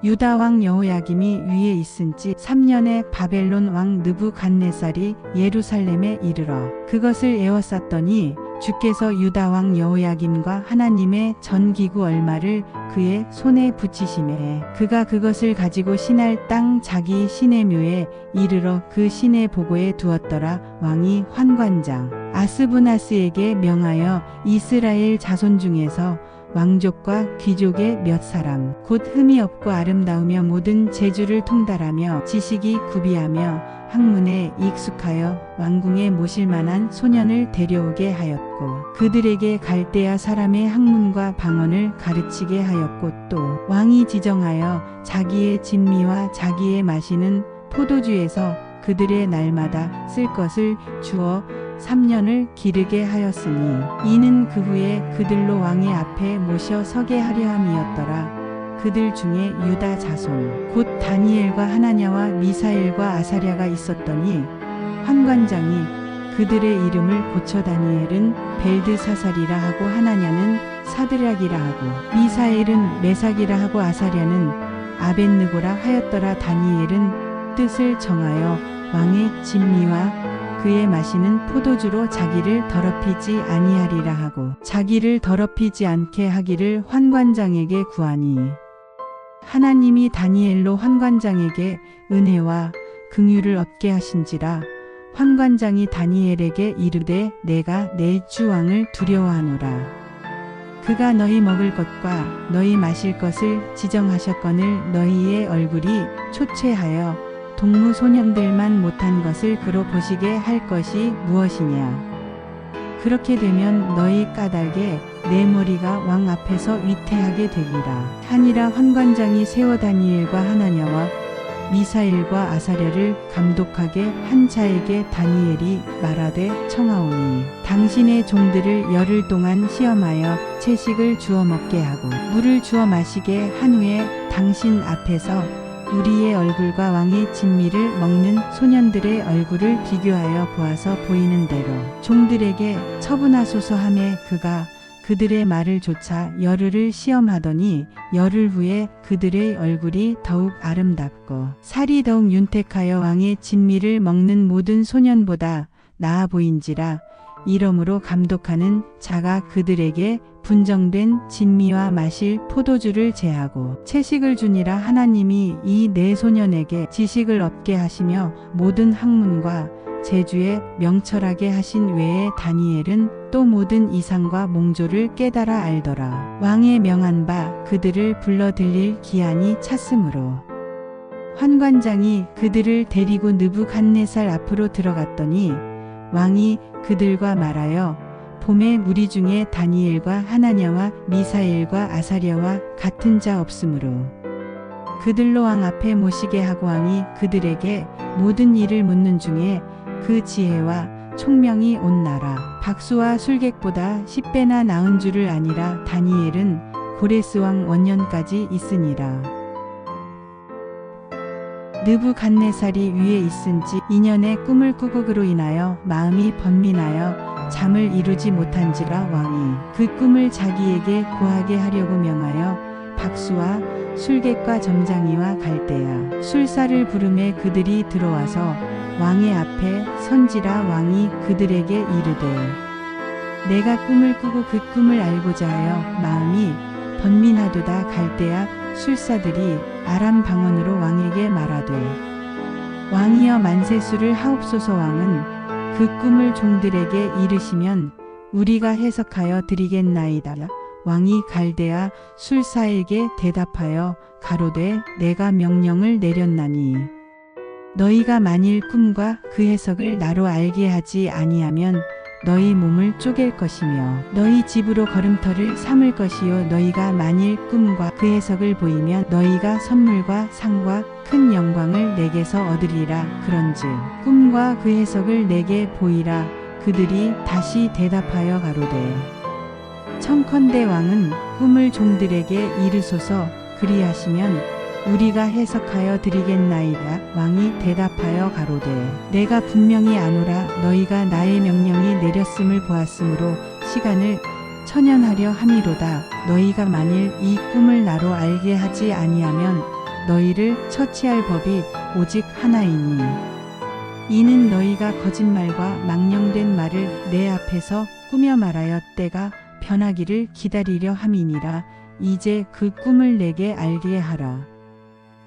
유다 왕 여호야김이 위에 있은 지 3년에 바벨론 왕 느부갓네살이 예루살렘에 이르러 그것을 에워쌌더니 주께서 유다 왕 여호야김과 하나님의 전기구 얼마를 그의 손에 붙이시매 그가 그것을 가지고 신할 땅 자기 시내 묘에 이르러 그 시내 보고에 두었더라. 왕이 환관장 아스부나스에게 명하여 이스라엘 자손 중에서 왕족과 귀족의 몇 사람 곧 흠이 없고 아름다우며 모든 재주를 통달하며 지식이 구비하며 학문에 익숙하여 왕궁에 모실 만한 소년을 데려오게 하였고 그들에게 갈대아 사람의 학문과 방언을 가르치게 하였고 또 왕이 지정하여 자기의 진미와 자기의 마시는 포도주에서 그들의 날마다 쓸 것을 주어 3년을 기르게 하였으니 이는 그 후에 그들로 왕의 앞에 모셔 서게 하려 함이었더라. 그들 중에 유다 자손 곧 다니엘과 하나냐와 미사엘과 아사랴가 있었더니 환관장이 그들의 이름을 고쳐 다니엘은 벨드사살이라 하고 하나냐는 사드락이라 하고 미사엘은 메삭이라 하고 아사랴는 아벳느고라 하였더라. 다니엘은 뜻을 정하여 왕의 진미와 그의 마시는 포도주로 자기를 더럽히지 아니하리라 하고 자기를 더럽히지 않게 하기를 환관장에게 구하니 하나님이 다니엘로 환관장에게 은혜와 긍휼을 얻게 하신지라. 환관장이 다니엘에게 이르되 내가 내 주 왕을 두려워하노라. 그가 너희 먹을 것과 너희 마실 것을 지정하셨거늘 너희의 얼굴이 초췌하여 동무소년들만 못한 것을 그로 보시게 할 것이 무엇이냐. 그렇게 되면 너희 까닭에 내 머리가 왕 앞에서 위태하게 되리라 하니라. 환관장이 세워 다니엘과 하나냐와 미사엘과 아사랴를 감독하게 한 자에게 다니엘이 말하되 청하오니 당신의 종들을 열흘 동안 시험하여 채식을 주어 먹게 하고 물을 주어 마시게 한 후에 당신 앞에서 우리의 얼굴과 왕의 진미를 먹는 소년들의 얼굴을 비교하여 보아서 보이는 대로 종들에게 처분하소서 하매 그가 그들의 말을 조차 열흘을 시험하더니 열흘 후에 그들의 얼굴이 더욱 아름답고 살이 더욱 윤택하여 왕의 진미를 먹는 모든 소년보다 나아 보인지라. 이러므로 감독하는 자가 그들에게 분정된 진미와 마실 포도주를 제하고 채식을 주니라. 하나님이 이 네 소년에게 지식을 얻게 하시며 모든 학문과 재주에 명철하게 하신 외에 다니엘은 또 모든 이상과 몽조를 깨달아 알더라. 왕의 명한 바 그들을 불러 들릴 기한이 찼으므로 환관장이 그들을 데리고 느부갓네살 앞으로 들어갔더니 왕이 그들과 말하여 봄에 무리 중에 다니엘과 하나냐와 미사엘과 아사랴와 같은 자 없으므로 그들로 왕 앞에 모시게 하고 왕이 그들에게 모든 일을 묻는 중에 그 지혜와 총명이 온 나라 박수와 술객보다 10배나 나은 줄을 아니라. 다니엘은 고레스 왕 원년까지 있으니라. 느부갓네살이 위에 있은 지 2년에 꿈을 꾸고 그로 인하여 마음이 번민하여 잠을 이루지 못한지라. 왕이 그 꿈을 자기에게 고하게 하려고 명하여 박수와 술객과 점장이와 갈대아 술사를 부르매 그들이 들어와서 왕의 앞에 선지라. 왕이 그들에게 이르되 내가 꿈을 꾸고 그 꿈을 알고자 하여 마음이 번민하도다. 갈대아 술사들이 아람 방언으로 왕에게 말하되 왕이여 만세수를 하옵소서. 왕은 그 꿈을 종들에게 이르시면 우리가 해석하여 드리겠나이다. 왕이 갈대아 술사에게 대답하여 가로되 내가 명령을 내렸나니 너희가 만일 꿈과 그 해석을 나로 알게 하지 아니하면 너희 몸을 쪼갤 것이며 너희 집으로 걸음터를 삼을 것이요 너희가 만일 꿈과 그 해석을 보이면 너희가 선물과 상과 큰 영광을 내게서 얻으리라. 그런즉 꿈과 그 해석을 내게 보이라. 그들이 다시 대답하여 가로되 청컨대 왕은 꿈을 종들에게 이르소서. 그리하시면 우리가 해석하여 드리겠나이다. 왕이 대답하여 가로되 내가 분명히 아노라. 너희가 나의 명령이 내렸음을 보았으므로 시간을 천연하려 함이로다. 너희가 만일 이 꿈을 나로 알게 하지 아니하면 너희를 처치할 법이 오직 하나이니 이는 너희가 거짓말과 망령된 말을 내 앞에서 꾸며 말하여 때가 변하기를 기다리려 함이니라. 이제 그 꿈을 내게 알게 하라.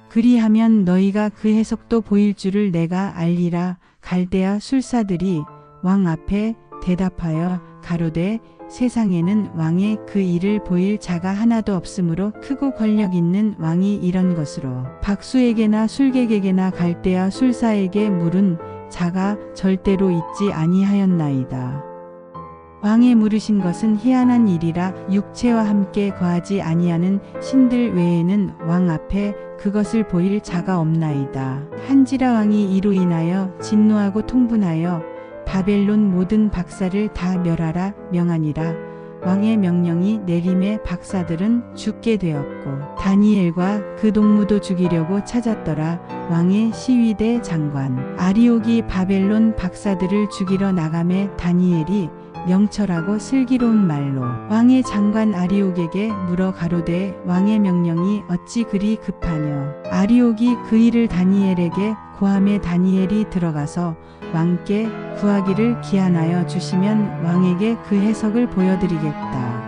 그리하면 너희가 그 해석도 보일 줄을 내가 알리라. 갈대아 술사들이 왕 앞에 대답하여 가로되 세상에는 왕의 그 일을 보일 자가 하나도 없으므로 크고 권력 있는 왕이 이런 것으로 박수에게나 술객에게나 갈대아 술사에게 물은 자가 절대로 있지 아니하였나이다. 왕의 물으신 것은 희한한 일이라 육체와 함께 거하지 아니하는 신들 외에는 왕 앞에 그것을 보일 자가 없나이다. 한지라 왕이 이로 인하여 진노하고 통분하여 바벨론 모든 박사를 다 멸하라 명하니라. 왕의 명령이 내림에 박사들은 죽게 되었고 다니엘과 그 동무도 죽이려고 찾았더라. 왕의 시위대 장관 아리옥이 바벨론 박사들을 죽이러 나가매 다니엘이 명철하고 슬기로운 말로 왕의 장관 아리옥에게 물어 가로되 왕의 명령이 어찌 그리 급하뇨. 아리옥이 그 일을 다니엘에게 고함에 다니엘이 들어가서 왕께 구하기를 기한하여 주시면 왕에게 그 해석을 보여드리겠다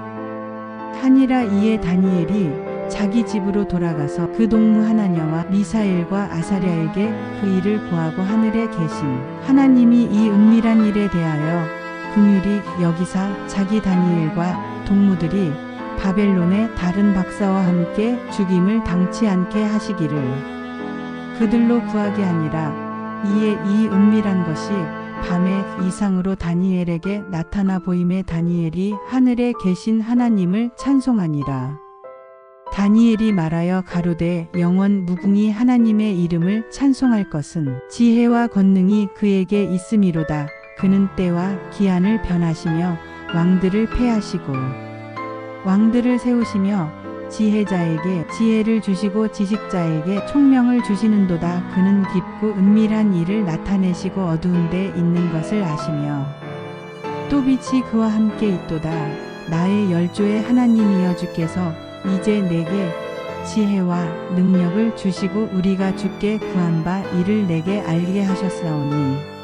하니라. 이에 다니엘이 자기 집으로 돌아가서 그 동무 하나냐와 미사엘과 아사랴에게 그 일을 고하고 하늘에 계신 하나님이 이 은밀한 일에 대하여 긍휼히 여기사 자기 다니엘과 동무들이 바벨론의 다른 박사와 함께 죽임을 당치 않게 하시기를 그들로 구하게 하니라. 이에 이 은밀한 것이 밤에 이상으로 다니엘에게 나타나 보임에 다니엘이 하늘에 계신 하나님을 찬송하니라. 다니엘이 말하여 가로되 영원 무궁히 하나님의 이름을 찬송할 것은 지혜와 권능이 그에게 있음이로다. 그는 때와 기한을 변하시며 왕들을 패하시고 왕들을 세우시며 지혜자에게 지혜를 주시고 지식자에게 총명을 주시는도다. 그는 깊고 은밀한 일을 나타내시고 어두운 데 있는 것을 아시며 또 빛이 그와 함께 있도다. 나의 열조의 하나님이여 주께서 이제 내게 지혜와 능력을 주시고 우리가 주께 구한 바 이를 내게 알게 하셨사오니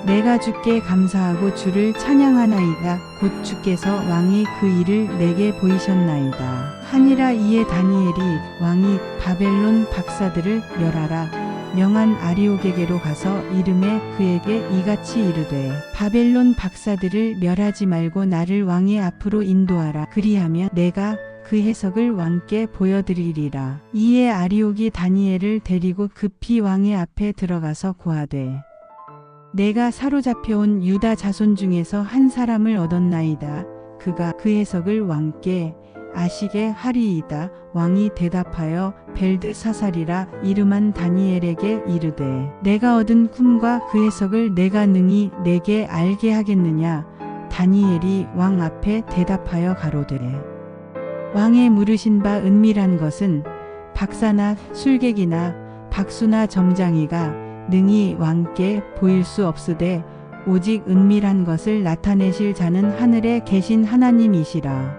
내가 주께 감사하고 주를 찬양하나이다. 곧 주께서 왕이 그 일을 내게 보이셨나이다 하니라. 이에 다니엘이 왕이 바벨론 박사들을 멸하라 명한 아리옥에게로 가서 이름에 그에게 이같이 이르되 바벨론 박사들을 멸하지 말고 나를 왕의 앞으로 인도하라. 그리하면 내가 그 해석을 왕께 보여드리리라. 이에 아리옥이 다니엘을 데리고 급히 왕의 앞에 들어가서 고하되 내가 사로잡혀온 유다 자손 중에서 한 사람을 얻었나이다. 그가 그 해석을 왕께 아시게 하리이다. 왕이 대답하여 벨드사살이라 이름한 다니엘에게 이르되 내가 얻은 꿈과 그 해석을 내가 능히 내게 알게 하겠느냐. 다니엘이 왕 앞에 대답하여 가로되 왕의 물으신 바 은밀한 것은 박사나 술객이나 박수나 점장이가 능히 왕께 보일 수 없으되 오직 은밀한 것을 나타내실 자는 하늘에 계신 하나님이시라.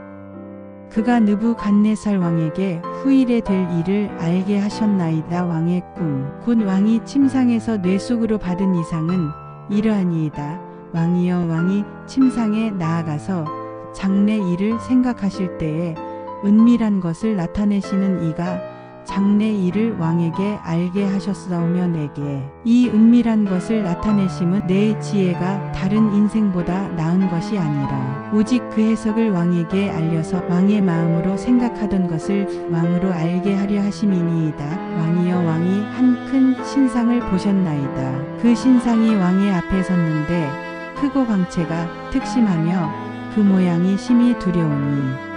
그가 느부갓네살 왕에게 후일에 될 일을 알게 하셨나이다. 왕의 꿈 곧 왕이 침상에서 뇌 속으로 받은 이상은 이러하니이다. 왕이여 왕이 침상에 나아가서 장래 일을 생각하실 때에 은밀한 것을 나타내시는 이가 장래 일을 왕에게 알게 하셨사오며 내게 이 은밀한 것을 나타내심은 내 지혜가 다른 인생보다 나은 것이 아니라 오직 그 해석을 왕에게 알려서 왕의 마음으로 생각하던 것을 왕으로 알게 하려 하심이니이다. 왕이여 왕이 한 큰 신상을 보셨나이다. 그 신상이 왕의 앞에 섰는데 크고 광채가 특심하며 그 모양이 심히 두려우니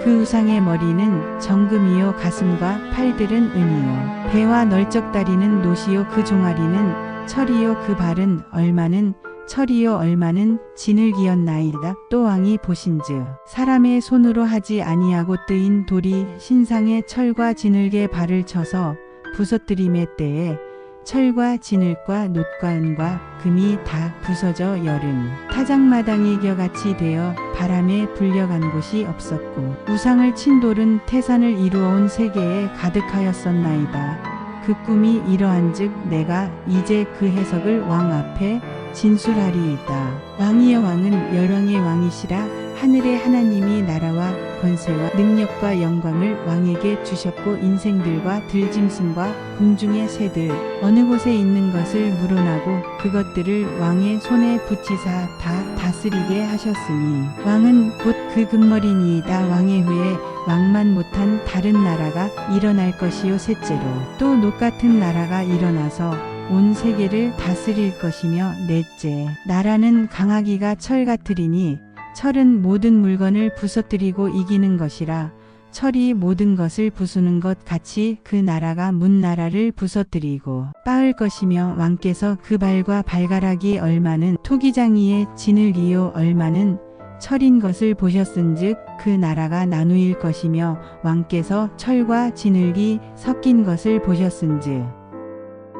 그 우상의 머리는 정금이요 가슴과 팔들은 은이요 배와 널쩍 다리는 노시요 그 종아리는 철이요 그 발은 얼마는 철이요 얼마는 진흙이었나이다. 또 왕이 보신즉 사람의 손으로 하지 아니하고 뜨인 돌이 신상의 철과 진흙에 발을 쳐서 부서뜨림의 때에 철과 진흙과 놋과 은과 금이 다 부서져 여름 타작마당이 겨같이 되어 바람에 불려간 곳이 없었고 우상을 친 돌은 태산을 이루어온 세계에 가득하였었나이다. 그 꿈이 이러한즉 내가 이제 그 해석을 왕 앞에 진술하리이다. 왕이여 왕은 열왕의 왕이시라. 하늘의 하나님이 나라와 권세와 능력과 영광을 왕에게 주셨고 인생들과 들짐승과 공중의 새들 어느 곳에 있는 것을 물어나고 그것들을 왕의 손에 붙이사 다 다스리게 하셨으니 왕은 곧 그 금머리니이다. 왕의 후에 왕만 못한 다른 나라가 일어날 것이요 셋째로 또 놋 같은 나라가 일어나서 온 세계를 다스릴 것이며 넷째 나라는 강하기가 철 같으리니 철은 모든 물건을 부서뜨리고 이기는 것이라 철이 모든 것을 부수는 것 같이 그 나라가 문나라를 부서뜨리고 빻을 것이며 왕께서 그 발과 발가락이 얼마는 토기장이의 진흙이요 얼마는 철인 것을 보셨은즉 그 나라가 나누일 것이며 왕께서 철과 진흙이 섞인 것을 보셨은즉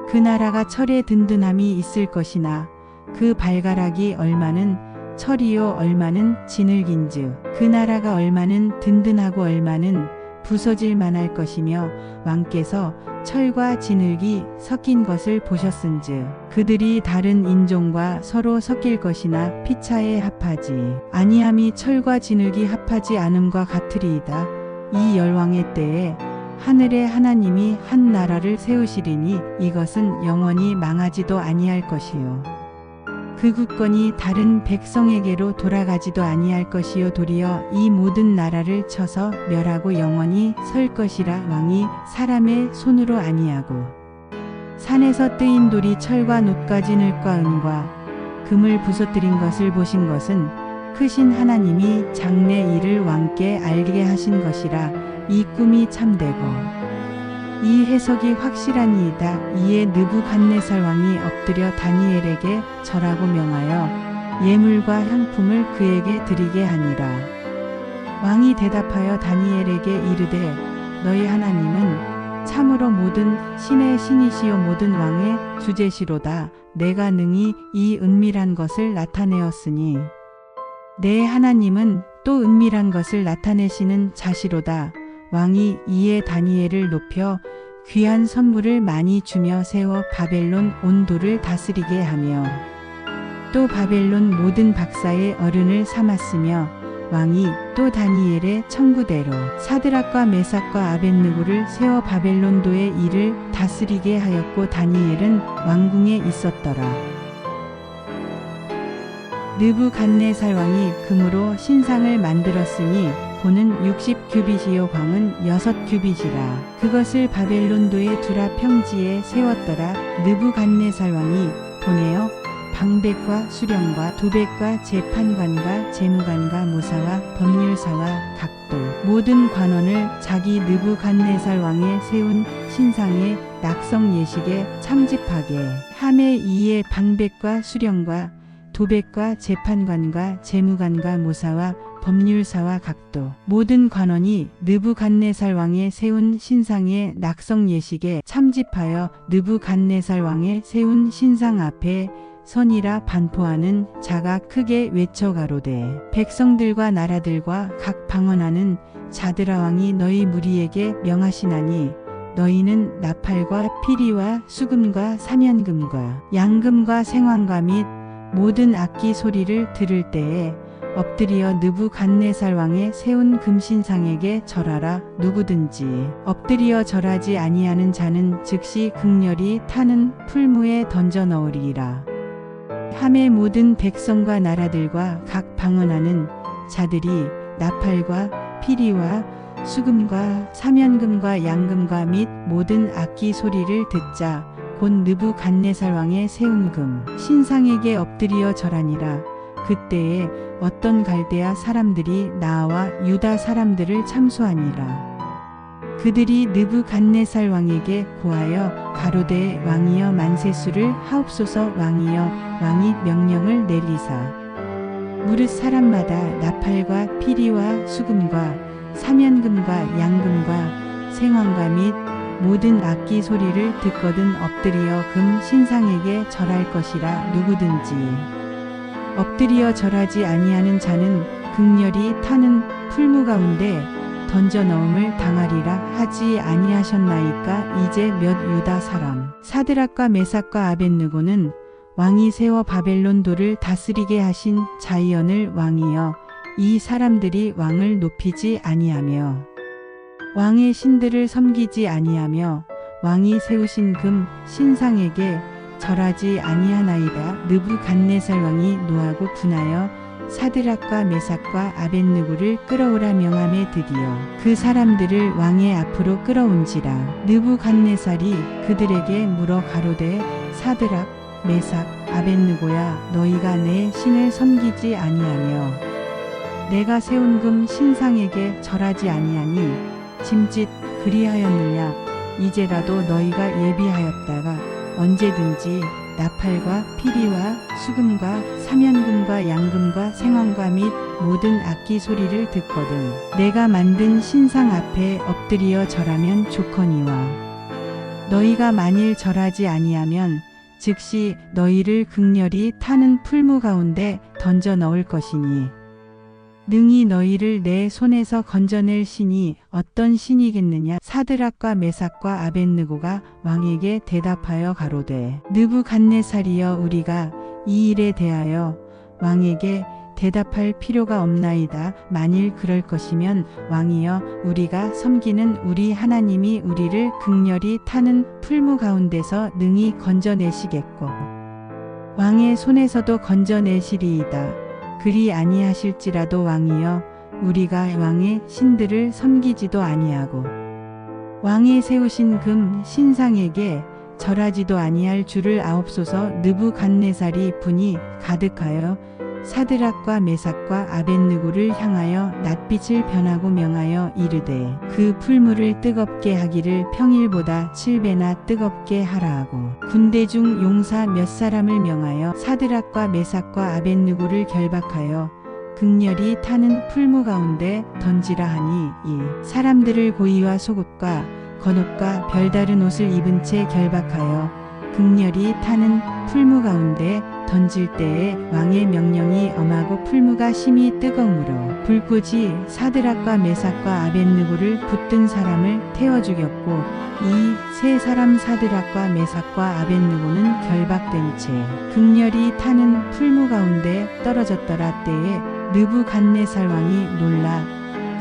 그 나라가 철의 든든함이 있을 것이나 그 발가락이 얼마는 철이요 얼마는 진흙인즉 그 나라가 얼마는 든든하고 얼마는 부서질 만할 것이며 왕께서 철과 진흙이 섞인 것을 보셨은즉 그들이 다른 인종과 서로 섞일 것이나 피차에 합하지 아니함이 철과 진흙이 합하지 않음과 같으리이다. 이 열왕의 때에 하늘의 하나님이 한 나라를 세우시리니 이것은 영원히 망하지도 아니할 것이요 그 국권이 다른 백성에게로 돌아가지도 아니할 것이요 도리어 이 모든 나라를 쳐서 멸하고 영원히 설 것이라. 왕이 사람의 손으로 아니하고 산에서 뜨인 돌이 철과 놋과 진흙과 은과 금을 부서뜨린 것을 보신 것은 크신 하나님이 장래 일을 왕께 알게 하신 것이라. 이 꿈이 참되고 이 해석이 확실하니이다. 이에 느부갓네살 왕이 엎드려 다니엘에게 절하고 명하여 예물과 향품을 그에게 드리게 하니라. 왕이 대답하여 다니엘에게 이르되 너희 하나님은 참으로 모든 신의 신이시요 모든 왕의 주제시로다. 내가 능히 이 은밀한 것을 나타내었으니 내 하나님은 또 은밀한 것을 나타내시는 자시로다. 왕이 이에 다니엘을 높여 귀한 선물을 많이 주며 세워 바벨론 온 도를 다스리게 하며 또 바벨론 모든 박사의 어른을 삼았으며 왕이 또 다니엘의 청구대로 사드락과 메삭과 아벳느고를 세워 바벨론도의 일을 다스리게 하였고 다니엘은 왕궁에 있었더라. 느부갓네살 왕이 금으로 신상을 만들었으니 고는 60규빗이요 광은 6규빗이라. 그것을 바벨론도의 두라 평지에 세웠더라. 느부갓네살 왕이 보내어 방백과 수령과 도백과 재판관과 재무관과 모사와 법률사와 각도 모든 관원을 자기 느부갓네살 왕의 세운 신상의 낙성 예식에 참집하게 하매 이에 방백과 수령과 도백과 재판관과 재무관과 모사와 법률사와 각도 모든 관원이 느부갓네살 왕의 세운 신상의 낙성 예식에 참집하여 느부갓네살 왕의 세운 신상 앞에 선이라 반포하는 자가 크게 외쳐 가로되 백성들과 나라들과 각 방언하는 자들아 왕이 너희 무리에게 명하시나니 너희는 나팔과 피리와 수금과 사면금과 양금과 생황과 및 모든 악기 소리를 들을 때에 엎드려 느부갓네살 왕의 세운 금신상에게 절하라. 누구든지 엎드려 절하지 아니하는 자는 즉시 극렬히 타는 풀무에 던져 넣으리라. 함의 모든 백성과 나라들과 각 방언하는 자들이 나팔과 피리와 수금과 사면금과 양금과 및 모든 악기 소리를 듣자 곧 느부갓네살 왕의 세운 금 신상에게 엎드려 절하니라. 그때에 어떤 갈대아 사람들이 나와 유다 사람들을 참수하니라. 그들이 느부갓네살 왕에게 고하여 가로되 왕이여 만세수를 하옵소서. 왕이여 왕이 명령을 내리사 무릇 사람마다 나팔과 피리와 수금과 사면금과 양금과 생황과 및 모든 악기 소리를 듣거든 엎드리어 금 신상에게 절할 것이라. 누구든지 엎드리어 절하지 아니하는 자는 극렬히 타는 풀무 가운데 던져 넣음을 당하리라 하지 아니하셨나이까. 이제 몇 유다 사람 사드락과 메삭과 아벳느고는 왕이 세워 바벨론 도를 다스리게 하신 자이언을 왕이여 이 사람들이 왕을 높이지 아니하며 왕의 신들을 섬기지 아니하며 왕이 세우신 금 신상에게 절하지 아니하나이다. 느부갓네살 왕이 노하고 분하여 사드락과 메삭과 아벳느고를 끌어오라 명함에 드디어 그 사람들을 왕의 앞으로 끌어온지라. 느부갓네살이 그들에게 물어 가로되 사드락 메삭 아벳느고야 너희가 내 신을 섬기지 아니하며 내가 세운 금 신상에게 절하지 아니하니 짐짓 그리하였느냐. 이제라도 너희가 예비하였다가 언제든지 나팔과 피리와 수금과 사면금과 양금과 생황과 및 모든 악기 소리를 듣거든 내가 만든 신상 앞에 엎드리어 절하면 좋거니와 너희가 만일 절하지 아니하면 즉시 너희를 극렬히 타는 풀무 가운데 던져 넣을 것이니 능히 너희를 내 손에서 건져낼 신이 어떤 신이겠느냐. 사드락과 메삭과 아벳느고가 왕에게 대답하여 가로되 느부갓네살이여 우리가 이 일에 대하여 왕에게 대답할 필요가 없나이다. 만일 그럴 것이면 왕이여 우리가 섬기는 우리 하나님이 우리를 극렬히 타는 풀무 가운데서 능히 건져내시겠고 왕의 손에서도 건져내시리이다. 그리 아니하실지라도 왕이여 우리가 왕의 신들을 섬기지도 아니하고 왕이 세우신 금 신상에게 절하지도 아니할 줄을 아옵소서. 느부갓네살이 분이 가득하여 사드락과 메삭과 아벳느고를 향하여 낯빛을 변하고 명하여 이르되 그 풀무를 뜨겁게 하기를 평일보다 7배나 뜨겁게 하라 하고 군대 중 용사 몇 사람을 명하여 사드락과 메삭과 아벳느고를 결박하여 극렬히 타는 풀무 가운데 던지라 하니 이 사람들을 고이와 속옷과 겉옷과 별다른 옷을 입은 채 결박하여 극렬히 타는 풀무 가운데 던질 때에 왕의 명령이 엄하고 풀무가 심히 뜨거우므로 불꽃이 사드락과 메삭과 아벳느고를 붙든 사람을 태워 죽였고 이 세 사람 사드락과 메삭과 아벳느고는 결박된 채 극렬히 타는 풀무 가운데 떨어졌더라. 때에 느부갓네살 왕이 놀라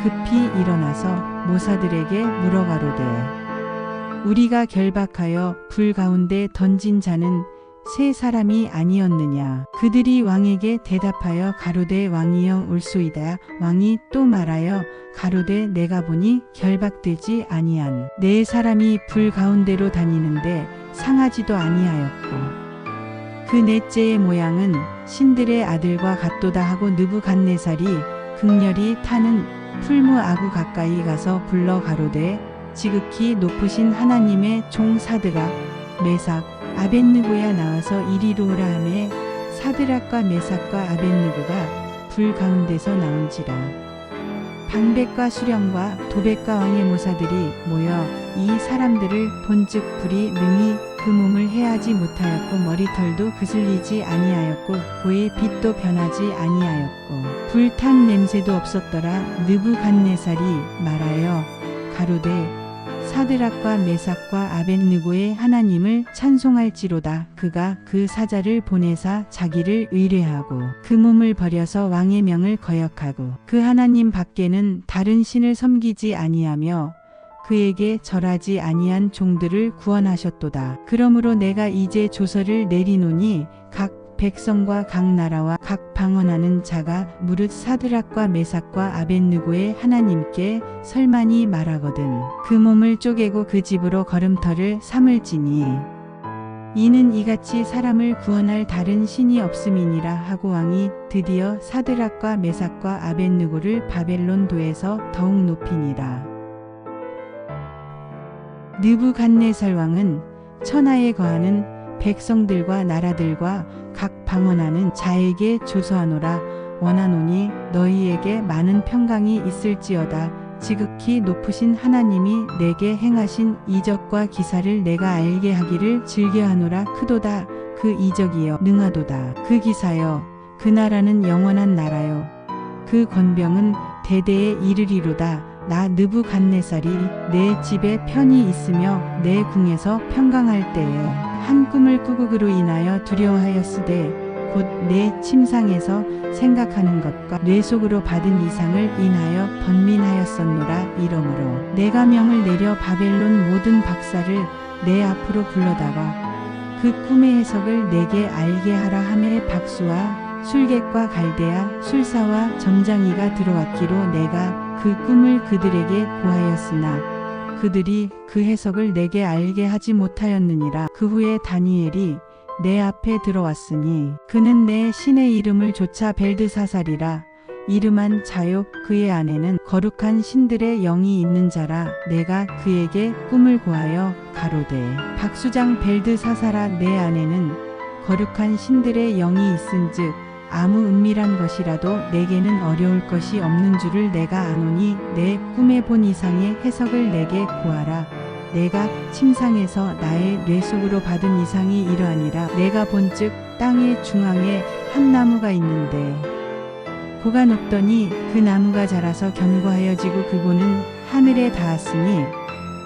급히 일어나서 모사들에게 물어 가로되 우리가 결박하여 불 가운데 던진 자는 세 사람이 아니었느냐. 그들이 왕에게 대답하여 가로되 왕이여 옳소이다. 왕이 또 말하여 가로되 내가 보니 결박되지 아니한 네 사람이 불 가운데로 다니는데 상하지도 아니하였고 그 넷째의 모양은 신들의 아들과 같도다 하고 느부갓네살이 극렬히 타는 풀무 아구 가까이 가서 불러 가로되 지극히 높으신 하나님의 종 사드락 메삭 아벳느고야 나와서 이리로 오라 하매 사드락과 메삭과 아벳느고가 불 가운데서 나온지라. 방백과 수령과 도백과 왕의 모사들이 모여 이 사람들을 본즉 불이 능히 그 몸을 해하지 못하였고 머리털도 그슬리지 아니하였고 고의 빛도 변하지 아니하였고 불탄 냄새도 없었더라. 느부갓네살이 말하여 가로되 사드락과 메삭과 아벳느고의 하나님을 찬송할지로다. 그가 그 사자를 보내사 자기를 의뢰하고 그 몸을 버려서 왕의 명을 거역하고 그 하나님 밖에는 다른 신을 섬기지 아니하며 그에게 절하지 아니한 종들을 구원하셨도다. 그러므로 내가 이제 조서를 내리노니 각 백성과 각 나라와 각 방언하는 자가 무릇 사드락과 메삭과 아벳느고의 하나님께 설만이 말하거든 그 몸을 쪼개고 그 집으로 걸음터를 삼을지니 이는 이같이 사람을 구원할 다른 신이 없음이니라 하고 왕이 드디어 사드락과 메삭과 아벳느고를 바벨론 도에서 더욱 높이니라. 느부갓네살 왕은 천하에 거하는 백성들과 나라들과 각 방언하는 자에게 조서하노라. 원하노니 너희에게 많은 평강이 있을지어다. 지극히 높으신 하나님이 내게 행하신 이적과 기사를 내가 알게 하기를 즐겨하노라. 크도다 그 이적이여 능하도다. 그 기사여 그 나라는 영원한 나라요 그 권병은 대대에 이르리로다. 나 느부갓네살이 내 집에 편히 있으며 내 궁에서 평강할 때에 한 꿈을 꾸고 그로 인하여 두려워하였으되 곧 내 침상에서 생각하는 것과 뇌 속으로 받은 이상을 인하여 번민하였었노라. 이러므로 내가 명을 내려 바벨론 모든 박사를 내 앞으로 불러다가 그 꿈의 해석을 내게 알게 하라 하매 박수와 술객과 갈대아 술사와 점장이가 들어왔기로 내가 그 꿈을 그들에게 고하였으나 그들이 그 해석을 내게 알게 하지 못하였느니라. 그 후에 다니엘이 내 앞에 들어왔으니 그는 내 신의 이름을 조차 벨드사살이라. 이름한 자욕 그의 안에는 거룩한 신들의 영이 있는 자라. 내가 그에게 꿈을 고하여 가로되 박수장 벨드사살아 내 안에는 거룩한 신들의 영이 있은즉 아무 은밀한 것이라도 내게는 어려울 것이 없는 줄을 내가 아노니 내 꿈에 본 이상의 해석을 내게 구하라. 내가 침상에서 나의 뇌 속으로 받은 이상이 이러하니라. 내가 본즉 땅의 중앙에 한 나무가 있는데 고가 높더니 그 나무가 자라서 견고하여 지고 그고는 하늘에 닿았으니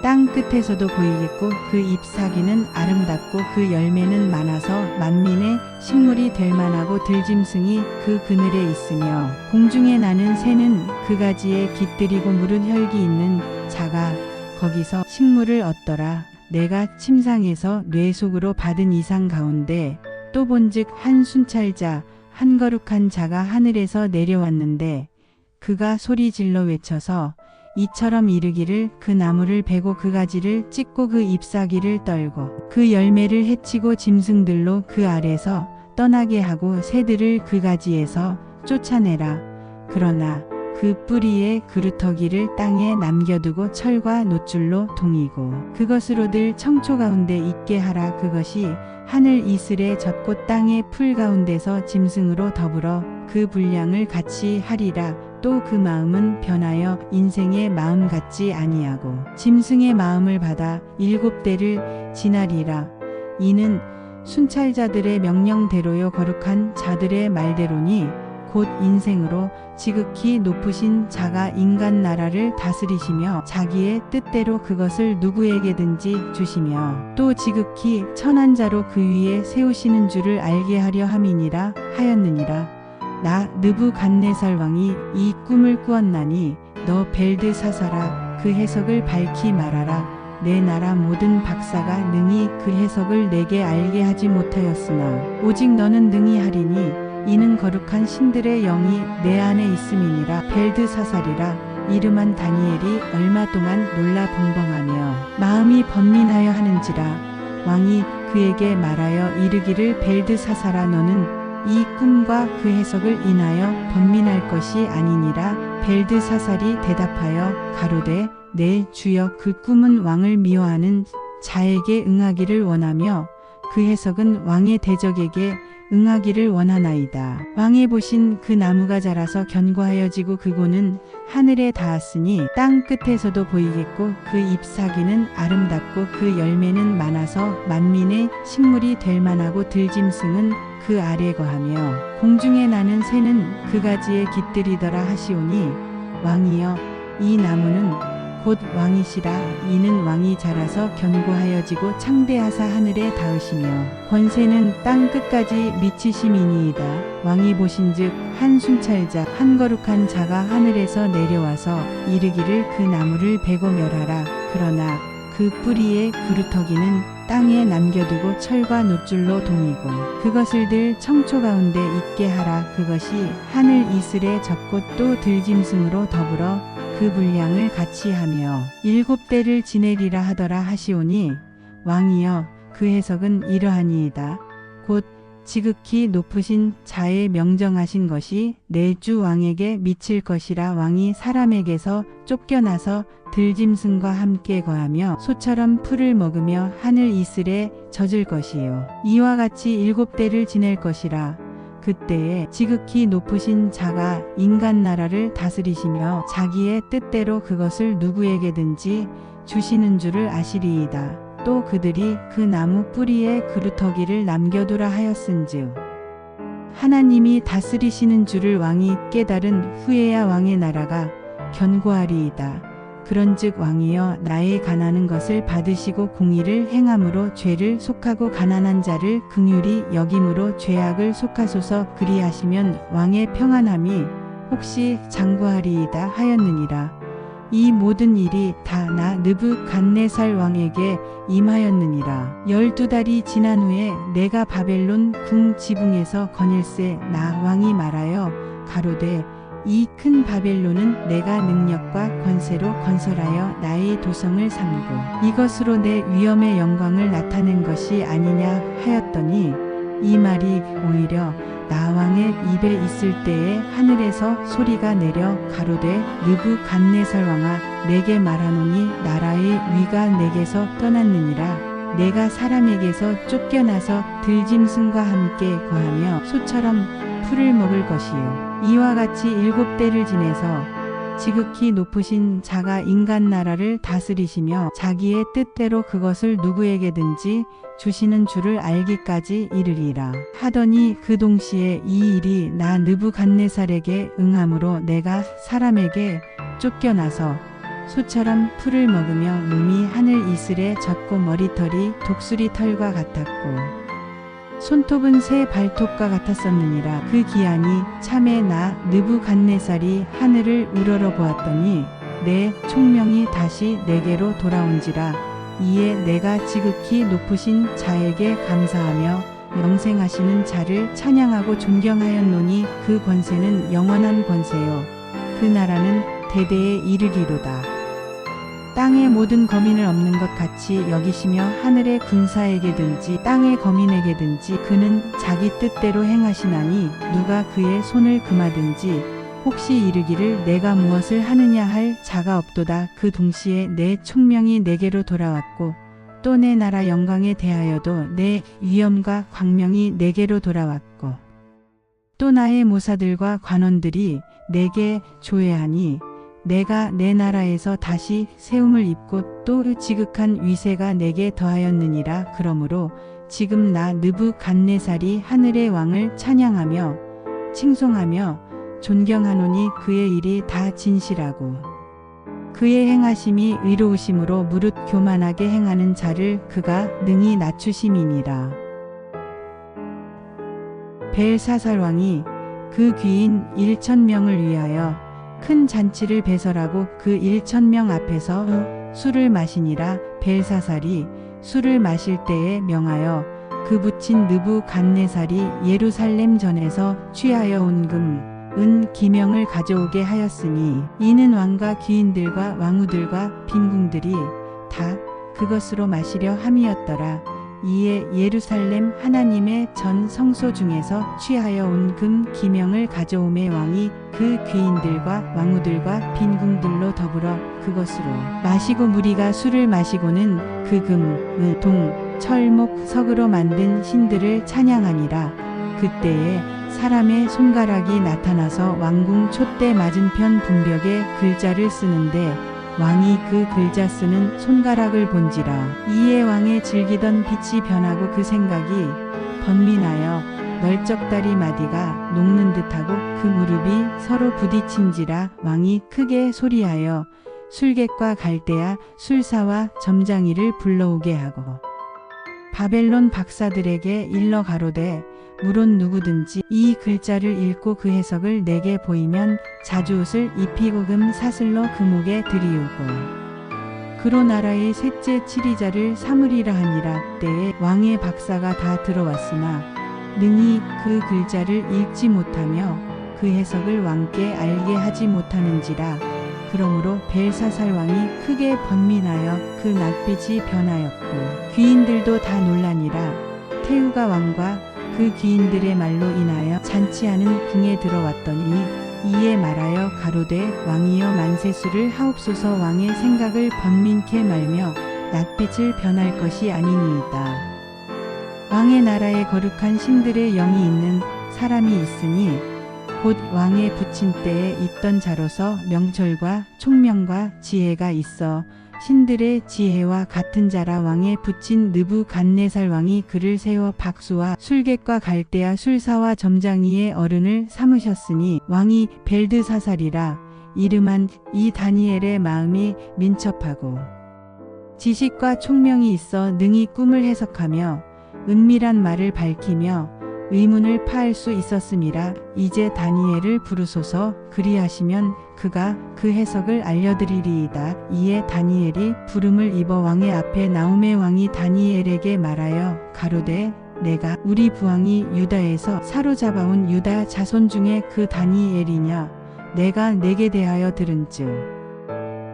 땅 끝에서도 보이겠고 그 잎사귀는 아름답고 그 열매는 많아서 만민의 식물이 될 만하고 들짐승이 그 그늘에 있으며 공중에 나는 새는 그 가지에 깃들이고 물은 혈기 있는 자가 거기서 식물을 얻더라. 내가 침상에서 뇌 속으로 받은 이상 가운데 또 본즉 한 순찰자 한 거룩한 자가 하늘에서 내려왔는데 그가 소리 질러 외쳐서 이처럼 이르기를 그 나무를 베고 그 가지를 찢고 그 잎사귀를 떨고 그 열매를 해치고 짐승들로 그 아래서 떠나게 하고 새들을 그 가지에서 쫓아내라. 그러나 그 뿌리에 그루터기를 땅에 남겨두고 철과 놋줄로 동이고 그것으로들 청초 가운데 있게 하라. 그것이 하늘 이슬에 젖고 땅의 풀 가운데서 짐승으로 더불어 그 분량을 같이 하리라. 또 그 마음은 변하여 인생의 마음 같지 아니하고 짐승의 마음을 받아 7대를 지나리라. 이는 순찰자들의 명령대로요 거룩한 자들의 말대로니 곧 인생으로 지극히 높으신 자가 인간 나라를 다스리시며 자기의 뜻대로 그것을 누구에게든지 주시며 또 지극히 천한 자로 그 위에 세우시는 줄을 알게 하려 함이니라 하였느니라. 나 느부갓네살 왕이 이 꿈을 꾸었나니 너 벨드사살아 그 해석을 밝히 말하라. 내 나라 모든 박사가 능히 그 해석을 내게 알게 하지 못하였으나 오직 너는 능히 하리니 이는 거룩한 신들의 영이 내 안에 있음이니라. 벨드사살이라. 이름한 다니엘이 얼마 동안 놀라 벙벙하며 마음이 번민하여 하는지라. 왕이 그에게 말하여 이르기를 벨드사살아 너는 이 꿈과 그 해석을 인하여 번민할 것이 아니니라. 벨드사살이 대답하여 가로되 내 주여 그 꿈은 왕을 미워하는 자에게 응하기를 원하며 그 해석은 왕의 대적에게 응하기를 원하나이다. 왕이 보신 그 나무가 자라서 견고하여지고 그고는 하늘에 닿았으니 땅 끝에서도 보이겠고 그 잎사귀는 아름답고 그 열매는 많아서 만민의 식물이 될 만하고 들짐승은 그 아래 거하며 공중에 나는 새는 그 가지에 깃들이더라 하시오니 왕이여 이 나무는 곧 왕이시라. 이는 왕이 자라서 견고하여지고 창대하사 하늘에 닿으시며 권세는 땅 끝까지 미치심이니이다. 왕이 보신즉 한 순찰자 한 거룩한 자가 하늘에서 내려와서 이르기를 그 나무를 베고 멸하라. 그러나 그 뿌리의 그루터기는 땅에 남겨두고 철과 놋줄로 동이고 그것을 들 청초 가운데 있게 하라. 그것이 하늘 이슬에 젖고 또 들짐승으로 더불어 그 분량을 같이 하며 7대를 지내리라 하더라 하시오니 왕이여 그 해석은 이러하니이다. 곧 지극히 높으신 자의 명정하신 것이 내 주 왕에게 미칠 것이라. 왕이 사람에게서 쫓겨나서 들짐승과 함께 거하며 소처럼 풀을 먹으며 하늘 이슬에 젖을 것이요 이와 같이 7대를 지낼 것이라. 그때에 지극히 높으신 자가 인간 나라를 다스리시며 자기의 뜻대로 그것을 누구에게든지 주시는 줄을 아시리이다. 또 그들이 그 나무 뿌리에 그루터기를 남겨두라 하였은즉 하나님이 다스리시는 줄을 왕이 깨달은 후에야 왕의 나라가 견고하리이다. 그런즉 왕이여 나의 가난한 것을 받으시고 공의를 행함으로 죄를 속하고 가난한 자를 긍휼히 여김으로 죄악을 속하소서. 그리하시면 왕의 평안함이 혹시 장구하리이다 하였느니라. 이 모든 일이 다 나 느부갓네살 왕에게 임하였느니라. 12달이 지난 후에 내가 바벨론 궁 지붕에서 거닐새 나 왕이 말하여 가로되 이 큰 바벨론은 내가 능력과 권세로 건설하여 나의 도성을 삼고 이것으로 내 위엄의 영광을 나타낸 것이 아니냐 하였더니 이 말이 오히려 나 왕의 입에 있을 때에 하늘에서 소리가 내려 가로되 느부갓네살 왕아 내게 말하노니 나라의 위가 내게서 떠났느니라. 내가 사람에게서 쫓겨나서 들짐승과 함께 거하며 소처럼 풀을 먹을 것이요. 이와 같이 7대를 지내서 지극히 높으신 자가 인간 나라를 다스리시며 자기의 뜻대로 그것을 누구에게든지 주시는 줄을 알기까지 이르리라. 하더니 그 동시에 이 일이 나 느부갓네살에게 응함으로 내가 사람에게 쫓겨나서 소처럼 풀을 먹으며 몸이 하늘 이슬에 젖고 머리털이 독수리 털과 같았고 손톱은 새 발톱과 같았었느니라. 그 기한이 참에 나 느부갓네살이 하늘을 우러러 보았더니 내 총명이 다시 내게로 돌아온지라. 이에 내가 지극히 높으신 자에게 감사하며 영생하시는 자를 찬양하고 존경하였노니 그 권세는 영원한 권세요. 그 나라는 대대에 이르리로다. 땅의 모든 거민을 없는 것 같이 여기시며 하늘의 군사에게든지 땅의 거민에게든지 그는 자기 뜻대로 행하시나니 누가 그의 손을 금하든지 혹시 이르기를 내가 무엇을 하느냐 할 자가 없도다. 그 동시에 내 총명이 내게로 돌아왔고 또 내 나라 영광에 대하여도 내 위엄과 광명이 내게로 돌아왔고 또 나의 모사들과 관원들이 내게 조회하니 내가 내 나라에서 다시 세움을 입고 또 지극한 위세가 내게 더하였느니라. 그러므로 지금 나 느부갓네살이 하늘의 왕을 찬양하며 칭송하며 존경하노니 그의 일이 다 진실하고 그의 행하심이 의로우심으로 무릇 교만하게 행하는 자를 그가 능히 낮추심이니라. 벨사살 왕이 그 귀인 1000명을 위하여 큰 잔치를 배설하고 그 1000명 앞에서 술을 마시니라. 벨사살이 술을 마실 때에 명하여 그 부친 느부갓네살이 예루살렘 전에서 취하여 온 금, 은 기명을 가져오게 하였으니 이는 왕과 귀인들과 왕후들과 빈궁들이 다 그것으로 마시려 함이었더라. 이에 예루살렘 하나님의 전 성소 중에서 취하여 온 금 기명을 가져오매 왕이 그 귀인들과 왕후들과 빈궁들로 더불어 그것으로 마시고 무리가 술을 마시고는 그 금, 은, 동, 철목, 석으로 만든 신들을 찬양하니라. 그때에 사람의 손가락이 나타나서 왕궁 촛대 맞은편 분벽에 글자를 쓰는데 왕이 그 글자 쓰는 손가락을 본지라. 이에 왕의 즐기던 빛이 변하고 그 생각이 번민하여 널쩍다리 마디가 녹는 듯하고 그 무릎이 서로 부딪힌지라. 왕이 크게 소리하여 술객과 갈대아 술사와 점장이를 불러오게 하고 바벨론 박사들에게 일러 가로되 물론 누구든지 이 글자를 읽고 그 해석을 내게 보이면 자주옷을 입히고 금 사슬로 그 목에 들이우고 그로 나라의 셋째 치리자를 삼으리라 하니라. 때에 왕의 박사가 다 들어왔으나 능히 그 글자를 읽지 못하며 그 해석을 왕께 알게 하지 못하는지라. 그러므로 벨사살 왕이 크게 번민하여 그 낯빛이 변하였고 귀인들도 다 놀라니라. 태후가 왕과 그 귀인들의 말로 인하여 잔치하는 궁에 들어왔더니 이에 말하여 가로되 왕이여 만세수를 하옵소서. 왕의 생각을 번민케 말며 낯빛을 변할 것이 아니니이다. 왕의 나라에 거룩한 신들의 영이 있는 사람이 있으니 곧 왕의 부친 때에 있던 자로서 명철과 총명과 지혜가 있어 신들의 지혜와 같은 자라. 왕의 부친 느부갓네살 왕이 그를 세워 박수와 술객과 갈대아 술사와 점장이의 어른을 삼으셨으니 왕이 벨드사살이라 이름한 이 다니엘의 마음이 민첩하고 지식과 총명이 있어 능히 꿈을 해석하며 은밀한 말을 밝히며 의문을 파할 수 있었음이라. 이제 다니엘을 부르소서. 그리하시면 그가 그 해석을 알려드리리이다. 이에 다니엘이 부름을 입어 왕의 앞에 나오매 왕이 다니엘에게 말하여 가로되 내가 우리 부왕이 유다에서 사로잡아온 유다 자손 중에 그 다니엘이냐. 내가 내게 대하여 들은즉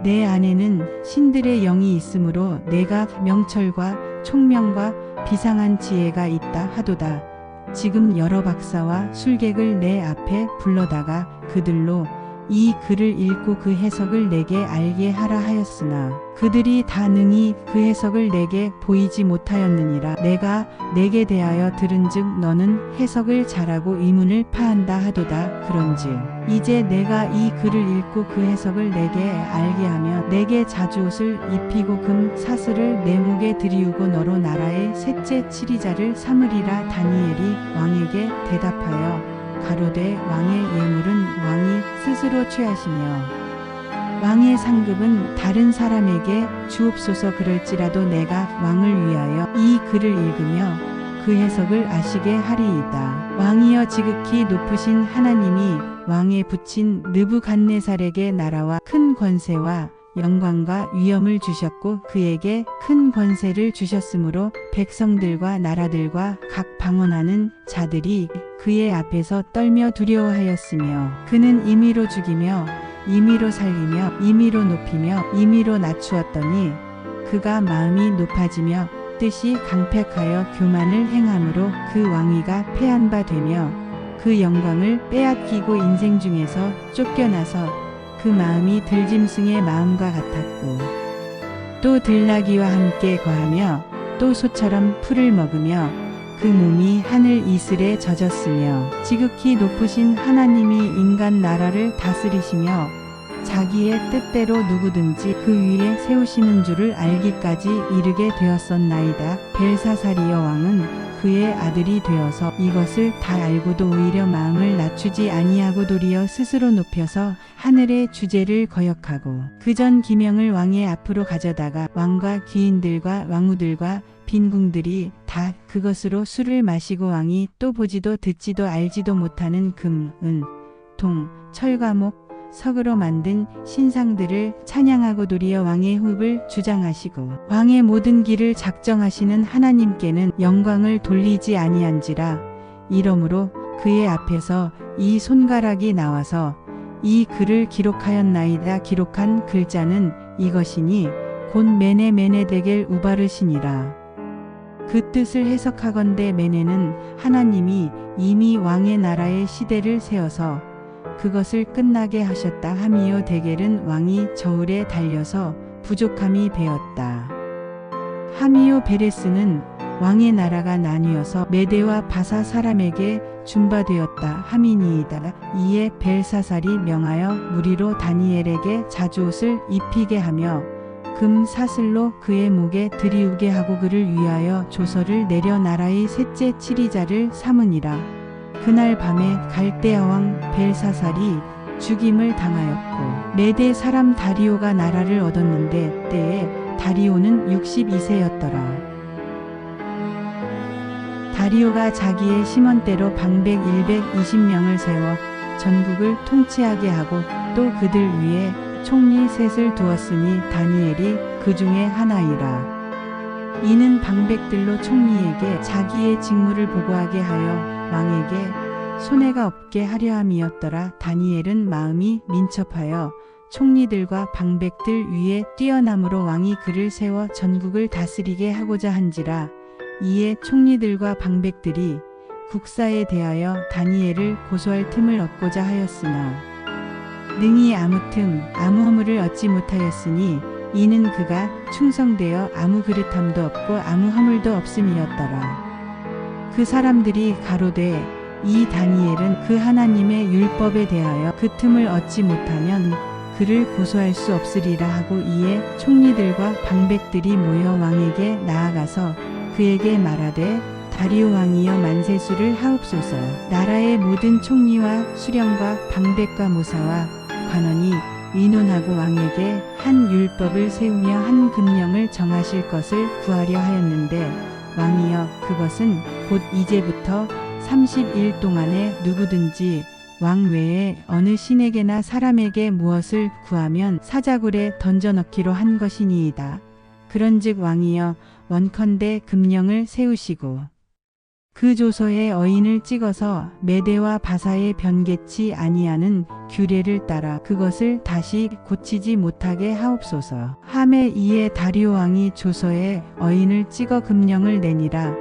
내 안에는 신들의 영이 있으므로 내가 명철과 총명과 비상한 지혜가 있다 하도다. 지금 여러 박사와 술객을 내 앞에 불러다가 그들로 이 글을 읽고 그 해석을 내게 알게 하라 하였으나 그들이 다 능히 그 해석을 내게 보이지 못하였느니라. 내가 내게 대하여 들은즉 너는 해석을 잘하고 의문을 파한다 하도다. 그런즉 이제 내가 이 글을 읽고 그 해석을 내게 알게 하며 내게 자주옷을 입히고 금 사슬을 내 목에 들이우고 너로 나라의 셋째 치리자를 삼으리라. 다니엘이 왕에게 대답하여 가로되 왕의 예물은 왕이 스스로 취하시며 왕의 상급은 다른 사람에게 주옵소서. 그럴지라도 내가 왕을 위하여 이 글을 읽으며 그 해석을 아시게 하리이다. 왕이여 지극히 높으신 하나님이 왕의 부친 느부갓네살에게 나라와 큰 권세와 영광과 위엄을 주셨고 그에게 큰 권세를 주셨으므로 백성들과 나라들과 각 방언하는 자들이 그의 앞에서 떨며 두려워하였으며 그는 임의로 죽이며 임의로 살리며 임의로 높이며 임의로 낮추었더니 그가 마음이 높아지며 뜻이 강팩하여 교만을 행함으로 그 왕위가 패한 바 되며 그 영광을 빼앗기고 인생 중에서 쫓겨나서 그 마음이 들짐승의 마음과 같았고 또 들나귀와 함께 거하며 또 소처럼 풀을 먹으며 그 몸이 하늘 이슬에 젖었으며 지극히 높으신 하나님이 인간 나라를 다스리시며 자기의 뜻대로 누구든지 그 위에 세우시는 줄을 알기까지 이르게 되었었나이다. 벨사사리여 왕은 그의 아들이 되어서 이것을 다 알고도 오히려 마음을 낮추지 아니하고 도리어 스스로 높여서 하늘의 주제를 거역하고 그전 기명을 왕의 앞으로 가져다가 왕과 귀인들과 왕후들과 빈궁들이 다 그것으로 술을 마시고 왕이 또 보지도 듣지도 알지도 못하는 금, 은, 동, 철과 목, 석으로 만든 신상들을 찬양하고 도리어 왕의 흡을 주장하시고 왕의 모든 길을 작정하시는 하나님께는 영광을 돌리지 아니한지라. 이러므로 그의 앞에서 이 손가락이 나와서 이 글을 기록하였나이다. 기록한 글자는 이것이니 곧 메네 메네데겔 우바르시니라. 그 뜻을 해석하건대 메네는 하나님이 이미 왕의 나라의 시대를 세워서 그것을 끝나게 하셨다 함이요. 데겔은 왕이 저울에 달려서 부족함이 배었다 함이요. 베레스는 왕의 나라가 나뉘어서 메대와 바사 사람에게 준바되었다 함이니이다. 이에 벨사살이 명하여 무리로 다니엘에게 자주옷을 입히게 하며 금 사슬로 그의 목에 들이우게 하고 그를 위하여 조서를 내려 나라의 셋째 치리자를 삼으니라. 그날 밤에 갈대아 왕 벨사살이 죽임을 당하였고 메대 사람 다리오가 나라를 얻었는데 때에 다리오는 62세였더라. 다리오가 자기의 심원대로 방백 120명을 세워 전국을 통치하게 하고 또 그들 위에 총리 셋을 두었으니 다니엘이 그 중에 하나이라. 이는 방백들로 총리에게 자기의 직무를 보고하게 하여 왕에게 손해가 없게 하려 함이었더라. 다니엘은 마음이 민첩하여 총리들과 방백들 위에 뛰어남으로 왕이 그를 세워 전국을 다스리게 하고자 한지라. 이에 총리들과 방백들이 국사에 대하여 다니엘을 고소할 틈을 얻고자 하였으나 능히 아무 틈 아무 허물을 얻지 못하였으니 이는 그가 충성되어 아무 그릇함도 없고 아무 허물도 없음이었더라. 그 사람들이 가로되 이 다니엘은 그 하나님의 율법에 대하여 그 틈을 얻지 못하면 그를 고소할 수 없으리라 하고, 이에 총리들과 방백들이 모여 왕에게 나아가서 그에게 말하되, 다리오 왕이여 만세수를 하옵소서. 나라의 모든 총리와 수령과 방백과 모사와 관원이 의논하고 왕에게 한 율법을 세우며 한 금령을 정하실 것을 구하려 하였는데, 왕이여 그것은 곧 이제부터 30일 동안에 누구든지 왕 외에 어느 신에게나 사람에게 무엇을 구하면 사자굴에 던져넣기로 한 것이니이다. 그런즉 왕이여 원컨대 금령을 세우시고 그 조서에 어인을 찍어서 메대와 바사에 변개치 아니하는 규례를 따라 그것을 다시 고치지 못하게 하옵소서. 하매 이에 다리오 왕이 조서에 어인을 찍어 금령을 내니라.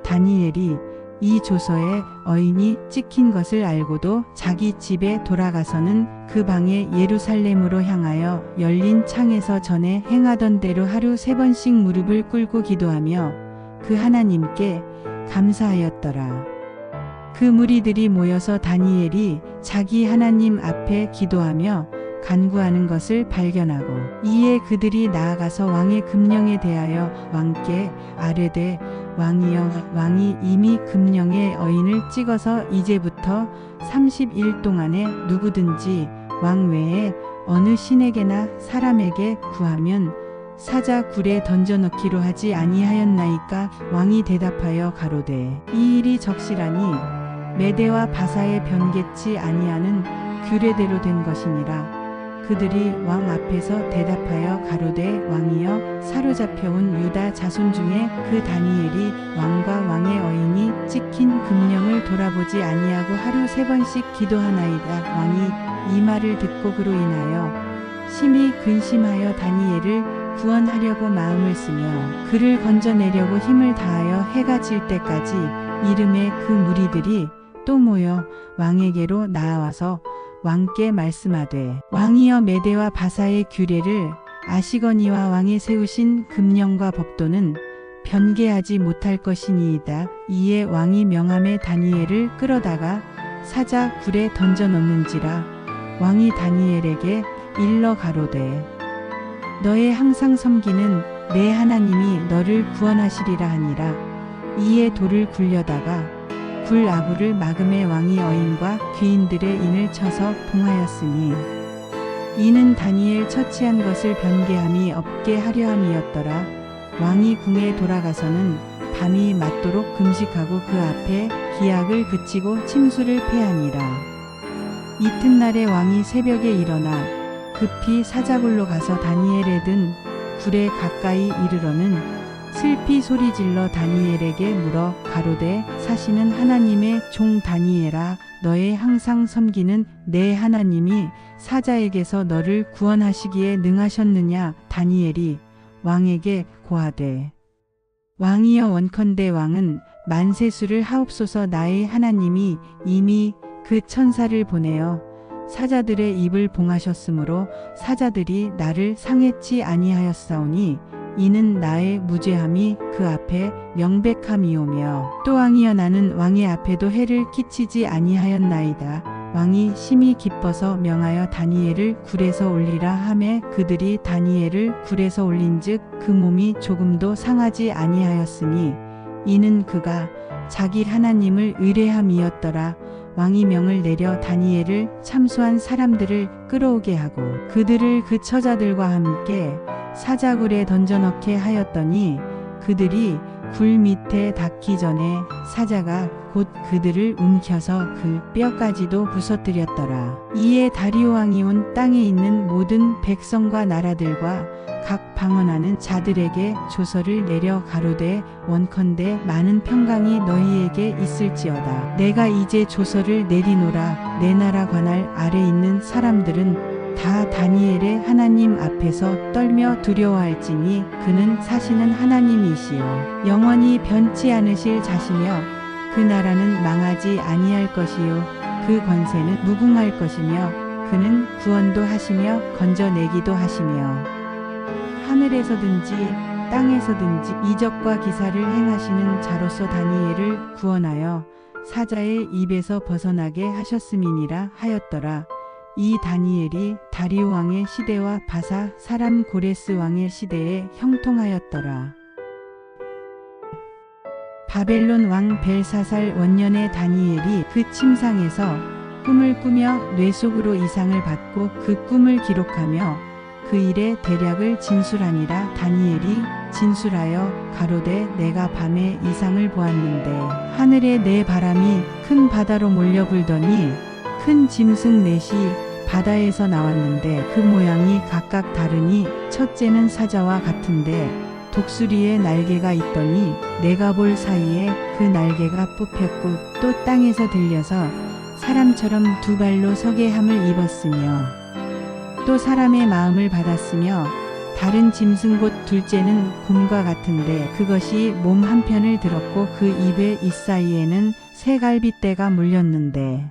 다니엘이 이 조서에 어인이 찍힌 것을 알고도 자기 집에 돌아가서는 그 방에 예루살렘으로 향하여 열린 창에서 전에 행하던 대로 하루 3번씩 무릎을 꿇고 기도하며 그 하나님께 감사하였더라. 그 무리들이 모여서 다니엘이 자기 하나님 앞에 기도하며 간구하는 것을 발견하고, 이에 그들이 나아가서 왕의 금령에 대하여 왕께 아뢰되, 왕이여 왕이 이미 금령에 어인을 찍어서 이제부터 30일 동안에 누구든지 왕 외에 어느 신에게나 사람에게 구하면 사자굴에 던져넣기로 하지 아니하였나이까? 왕이 대답하여 가로되, 이 일이 적시라니 메대와 바사에 변개치 아니하는 규례대로 된 것이니라. 그들이 왕 앞에서 대답하여 가로되, 왕이여 사로잡혀온 유다 자손 중에 그 다니엘이 왕과 왕의 어인이 찍힌 금령을 돌아보지 아니하고 하루 3번씩 기도하나이다. 왕이 이 말을 듣고 그로 인하여 심히 근심하여 다니엘을 구원하려고 마음을 쓰며 그를 건져내려고 힘을 다하여 해가 질 때까지 이름의 그 무리들이 또 모여 왕에게로 나아와서 왕께 말씀하되, 왕이여 메대와 바사의 규례를 아시거니와 왕이 세우신 금령과 법도는 변개하지 못할 것이니이다. 이에 왕이 명함에 다니엘을 끌어다가 사자굴에 던져넣는지라. 왕이 다니엘에게 일러 가로되, 너의 항상 섬기는 내 하나님이 너를 구원하시리라 하니라. 이에 돌을 굴려다가 굴 아구를 막음에 왕이 어인과 귀인들의 인을 쳐서 봉하였으니, 이는 다니엘 처치한 것을 변개함이 없게 하려 함이었더라. 왕이 궁에 돌아가서는 밤이 맞도록 금식하고 그 앞에 기약을 그치고 침수를 패하니라. 이튿날에 왕이 새벽에 일어나 급히 사자굴로 가서 다니엘에 든 굴에 가까이 이르러는 슬피 소리질러 다니엘에게 물어 가로되, 사시는 하나님의 종 다니엘아, 너의 항상 섬기는 내 하나님이 사자에게서 너를 구원하시기에 능하셨느냐? 다니엘이 왕에게 고하되, 왕이여 원컨대 왕은 만세수를 하옵소서. 나의 하나님이 이미 그 천사를 보내어 사자들의 입을 봉하셨으므로 사자들이 나를 상했지 아니하였사오니, 이는 나의 무죄함이 그 앞에 명백함이오며, 또 왕이여 나는 왕의 앞에도 해를 끼치지 아니하였나이다. 왕이 심히 기뻐서 명하여 다니엘을 굴에서 올리라 하매 그들이 다니엘을 굴에서 올린즉 그 몸이 조금도 상하지 아니하였으니, 이는 그가 자기 하나님을 의뢰함이었더라. 왕이 명을 내려 다니엘을 참수한 사람들을 끌어오게 하고 그들을 그 처자들과 함께 사자굴에 던져넣게 하였더니, 그들이 굴 밑에 닿기 전에 사자가 곧 그들을 움켜서 그 뼈까지도 부서뜨렸더라. 이에 다리오 왕이 온 땅에 있는 모든 백성과 나라들과 각 방언하는 자들에게 조서를 내려 가로되, 원컨대 많은 평강이 너희에게 있을지어다. 내가 이제 조서를 내리노라. 내 나라 관할 아래 있는 사람들은 다 다니엘의 하나님 앞에서 떨며 두려워할지니, 그는 사시는 하나님이시요 영원히 변치 않으실 자시며, 그 나라는 망하지 아니할 것이요 그 권세는 무궁할 것이며, 그는 구원도 하시며 건져내기도 하시며, 하늘에서든지 땅에서든지 이적과 기사를 행하시는 자로서 다니엘을 구원하여 사자의 입에서 벗어나게 하셨음이니라 하였더라. 이 다니엘이 다리오 왕의 시대와 바사 사람 고레스 왕의 시대에 형통하였더라. 바벨론 왕 벨사살 원년에 다니엘이 그 침상에서 꿈을 꾸며 뇌 속으로 이상을 받고 그 꿈을 기록하며 그 일의 대략을 진술하니라. 다니엘이 진술하여 가로되 내가 밤에 이상을 보았는데 하늘에 내 바람이 큰 바다로 몰려 불더니 큰 짐승 넷이 바다에서 나왔는데 그 모양이 각각 다르니 첫째는 사자와 같은데 독수리의 날개가 있더니 내가 볼 사이에 그 날개가 뽑혔고 또 땅에서 들려서 사람처럼 두 발로 서게 함을 입었으며 또 사람의 마음을 받았으며 다른 짐승 곧 둘째는 곰과 같은데 그것이 몸 한편을 들었고 그 입의 잇사이에는 새 갈빗대가 물렸는데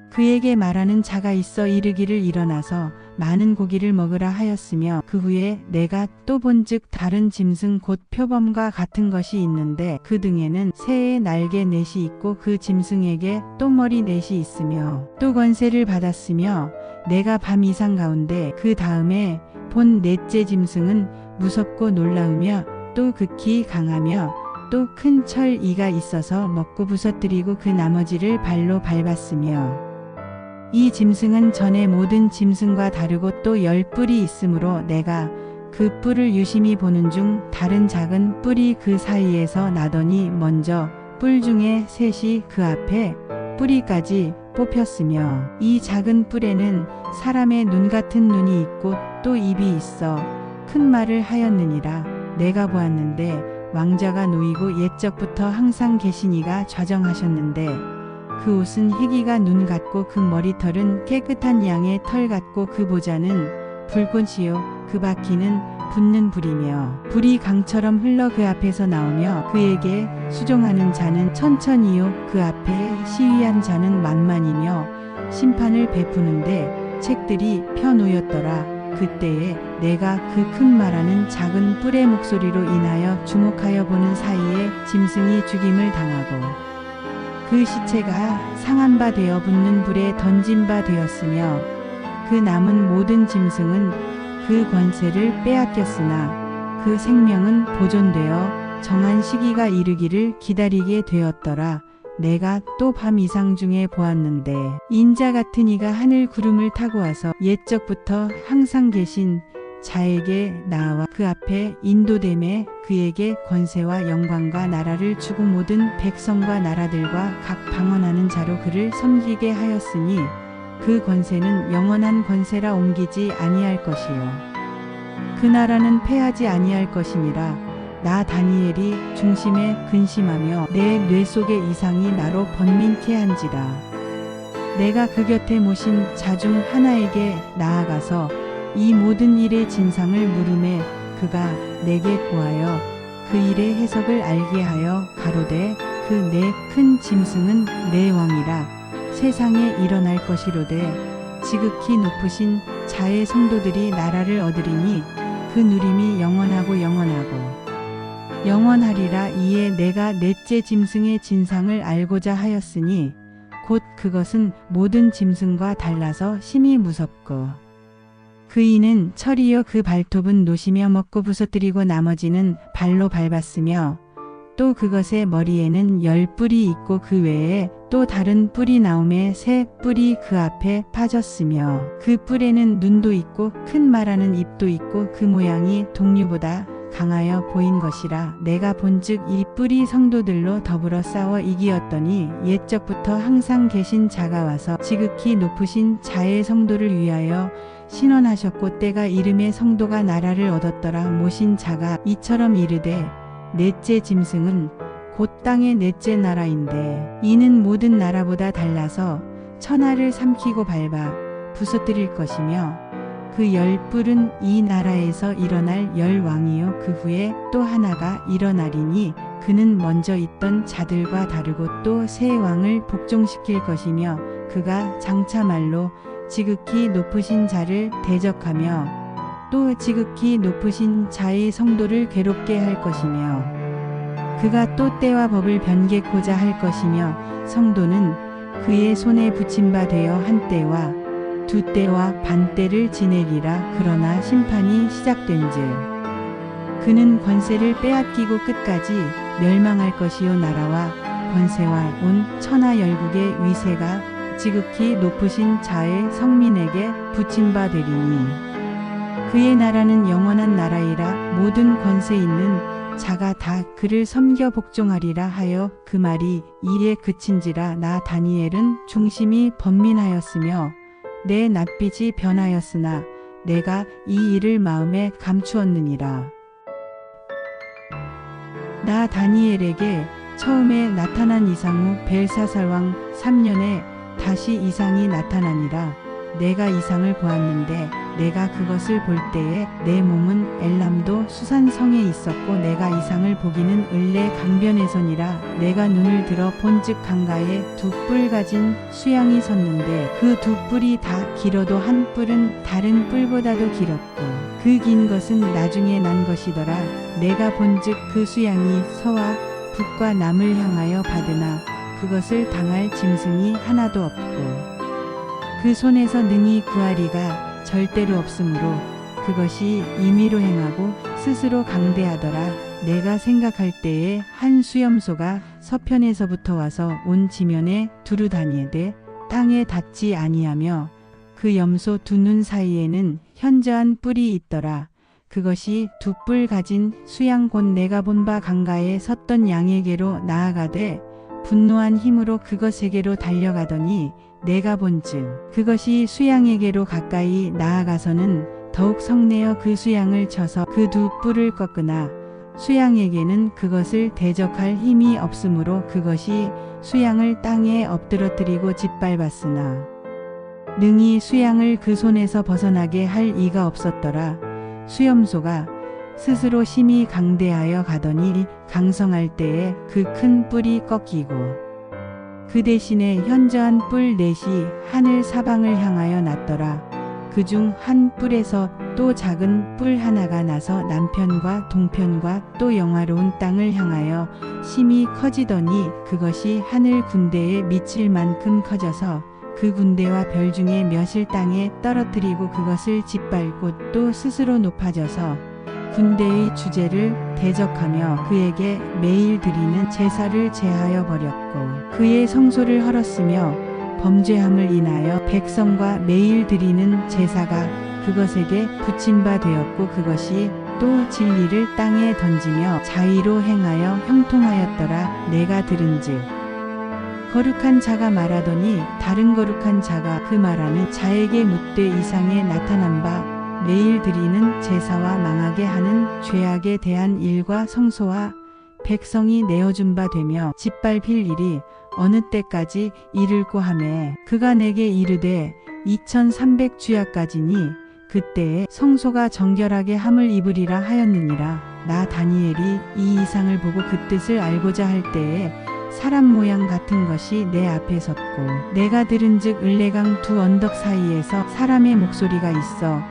그에게 말하는 자가 있어 이르기를 일어나서 많은 고기를 먹으라 하였으며 그 후에 내가 또 본즉 다른 짐승 곧 표범과 같은 것이 있는데 그 등에는 새의 날개 넷이 있고 그 짐승에게 또 머리 넷이 있으며 또 권세를 받았으며 내가 밤 이상 가운데 그 다음에 본 넷째 짐승은 무섭고 놀라우며 또 극히 강하며 또 큰 철 이가 있어서 먹고 부서뜨리고 그 나머지를 발로 밟았으며 이 짐승은 전에 모든 짐승과 다르고 또 10뿔이 있으므로 내가 그 뿔을 유심히 보는 중 다른 작은 뿔이 그 사이에서 나더니 먼저 뿔 중에 셋이 그 앞에 뿌리까지 뽑혔으며 이 작은 뿔에는 사람의 눈 같은 눈이 있고 또 입이 있어 큰 말을 하였느니라. 내가 보았는데 왕자가 놓이고 옛적부터 항상 계시니가 좌정하셨는데 그 옷은 희기가 눈 같고 그 머리털은 깨끗한 양의 털 같고 그 보좌는 불꽃이요 그 바퀴는 붙는 불이며 불이 강처럼 흘러 그 앞에서 나오며 그에게 수종하는 자는 천천히요 그 앞에 시위한 자는 만만이며 심판을 베푸는데 책들이 펴놓였더라. 그때에 내가 그 큰 말하는 작은 뿔의 목소리로 인하여 주목하여 보는 사이에 짐승이 죽임을 당하고 그 시체가 상한 바 되어 붙는 불에 던진 바 되었으며 그 남은 모든 짐승은 그 권세를 빼앗겼으나 그 생명은 보존되어 정한 시기가 이르기를 기다리게 되었더라. 내가 또 밤 이상 중에 보았는데 인자 같은 이가 하늘 구름을 타고 와서 옛적부터 항상 계신 자에게 나와 그 앞에 인도됨에 그에게 권세와 영광과 나라를 주고 모든 백성과 나라들과 각 방언하는 자로 그를 섬기게 하였으니 그 권세는 영원한 권세라 옮기지 아니할 것이요 그 나라는 패하지 아니할 것이니라. 나 다니엘이 중심에 근심하며 내 뇌 속의 이상이 나로 번민케 한지라. 내가 그 곁에 모신 자 중 하나에게 나아가서 이 모든 일의 진상을 물으매 그가 내게 고하여 그 일의 해석을 알게 하여 가로되 그 네 큰 짐승은 내 왕이라 세상에 일어날 것이로되 지극히 높으신 자의 성도들이 나라를 얻으리니 그 누림이 영원하고 영원하리라. 이에 내가 넷째 짐승의 진상을 알고자 하였으니 곧 그것은 모든 짐승과 달라서 심히 무섭고 그 이는 철이요 그 발톱은 노시며 먹고 부서뜨리고 나머지는 발로 밟았으며 또 그것의 머리에는 10뿔이 있고 그 외에 또 다른 뿔이 나오매 새 뿔이 그 앞에 빠졌으며 그 뿔에는 눈도 있고 큰 말하는 입도 있고 그 모양이 동류보다 강하여 보인 것이라. 내가 본즉 이 뿔이 성도들로 더불어 싸워 이기었더니 옛적부터 항상 계신 자가 와서 지극히 높으신 자의 성도를 위하여 신원하셨고 때가 이름의 성도가 나라를 얻었더라. 모신 자가 이처럼 이르되 넷째 짐승은 곧 땅의 넷째 나라인데 이는 모든 나라보다 달라서 천하를 삼키고 밟아 부서뜨릴 것이며 그 10뿔은 이 나라에서 일어날 10왕이요 그 후에 또 하나가 일어나리니 그는 먼저 있던 자들과 다르고 또 새 왕을 복종시킬 것이며 그가 장차 말로 지극히 높으신 자를 대적하며 또 지극히 높으신 자의 성도를 괴롭게 할 것이며 그가 또 때와 법을 변개코자 할 것이며 성도는 그의 손에 붙임 바 되어 한 때와 두 때와 반 때를 지내리라. 그러나 심판이 시작된즉 그는 권세를 빼앗기고 끝까지 멸망할 것이요 나라와 권세와 온 천하 열국의 위세가 지극히 높으신 자의 성민에게 붙임 바 되리니 그의 나라는 영원한 나라이라. 모든 권세 있는 자가 다 그를 섬겨 복종하리라 하여 그 말이 이에 그친지라. 나 다니엘은 중심이 번민하였으며 내 낯빛이 변하였으나 내가 이 일을 마음에 감추었느니라. 나 다니엘에게 처음에 나타난 이상 후 벨사살 왕 3년에 다시 이상이 나타나니라. 내가 이상을 보았는데 내가 그것을 볼 때에 내 몸은 엘람도 수산성에 있었고 내가 이상을 보기는 을레 강변에서니라. 내가 눈을 들어 본즉 강가에 두 뿔 가진 수양이 섰는데 그 두 뿔이 다 길어도 한 뿔은 다른 뿔보다도 길었고 그 긴 것은 나중에 난 것이더라. 내가 본즉 그 수양이 서와 북과 남을 향하여 받으나 그것을 당할 짐승이 하나도 없고 그 손에서 능히 구하리가 절대로 없으므로 그것이 임의로 행하고 스스로 강대하더라. 내가 생각할 때에 한 수염소가 서편에서부터 와서 온 지면에 두루 다니되 땅에 닿지 아니하며 그 염소 두 눈 사이에는 현저한 뿔이 있더라. 그것이 두 뿔 가진 수양 곧 내가 본 바 강가에 섰던 양에게로 나아가되 분노한 힘으로 그것에게로 달려가더니 내가 본즉 그것이 수양에게로 가까이 나아가서는 더욱 성내어 그 수양을 쳐서 그 두 뿔을 꺾으나 수양에게는 그것을 대적할 힘이 없으므로 그것이 수양을 땅에 엎드러뜨리고 짓밟았으나 능히 수양을 그 손에서 벗어나게 할 이가 없었더라. 수염소가 스스로 심히 강대하여 가더니 강성할 때에 그 큰 뿔이 꺾이고 그 대신에 현저한 뿔 넷이 하늘 사방을 향하여 났더라. 그중 한 뿔에서 또 작은 뿔 하나가 나서 남편과 동편과 또 영화로운 땅을 향하여 심히 커지더니 그것이 하늘 군대에 미칠 만큼 커져서 그 군대와 별 중에 몇을 땅에 떨어뜨리고 그것을 짓밟고 또 스스로 높아져서 군대의 주제를 대적하며 그에게 매일 드리는 제사를 제하여 버렸고 그의 성소를 헐었으며 범죄함을 인하여 백성과 매일 드리는 제사가 그것에게 붙임 바 되었고 그것이 또 진리를 땅에 던지며 자의로 행하여 형통하였더라. 내가 들은즉 거룩한 자가 말하더니 다른 거룩한 자가 그 말하는 자에게 묻되 이상에 나타난 바 매일 드리는 제사와 망하게 하는 죄악에 대한 일과 성소와 백성이 내어준 바 되며 짓밟힐 일이 어느 때까지 이를꼬 하매 그가 내게 이르되 2300주야까지니 그때에 성소가 정결하게 함을 입으리라 하였느니라. 나 다니엘이 이 이상을 보고 그 뜻을 알고자 할 때에 사람 모양 같은 것이 내 앞에 섰고 내가 들은즉 을레강 두 언덕 사이에서 사람의 목소리가 있어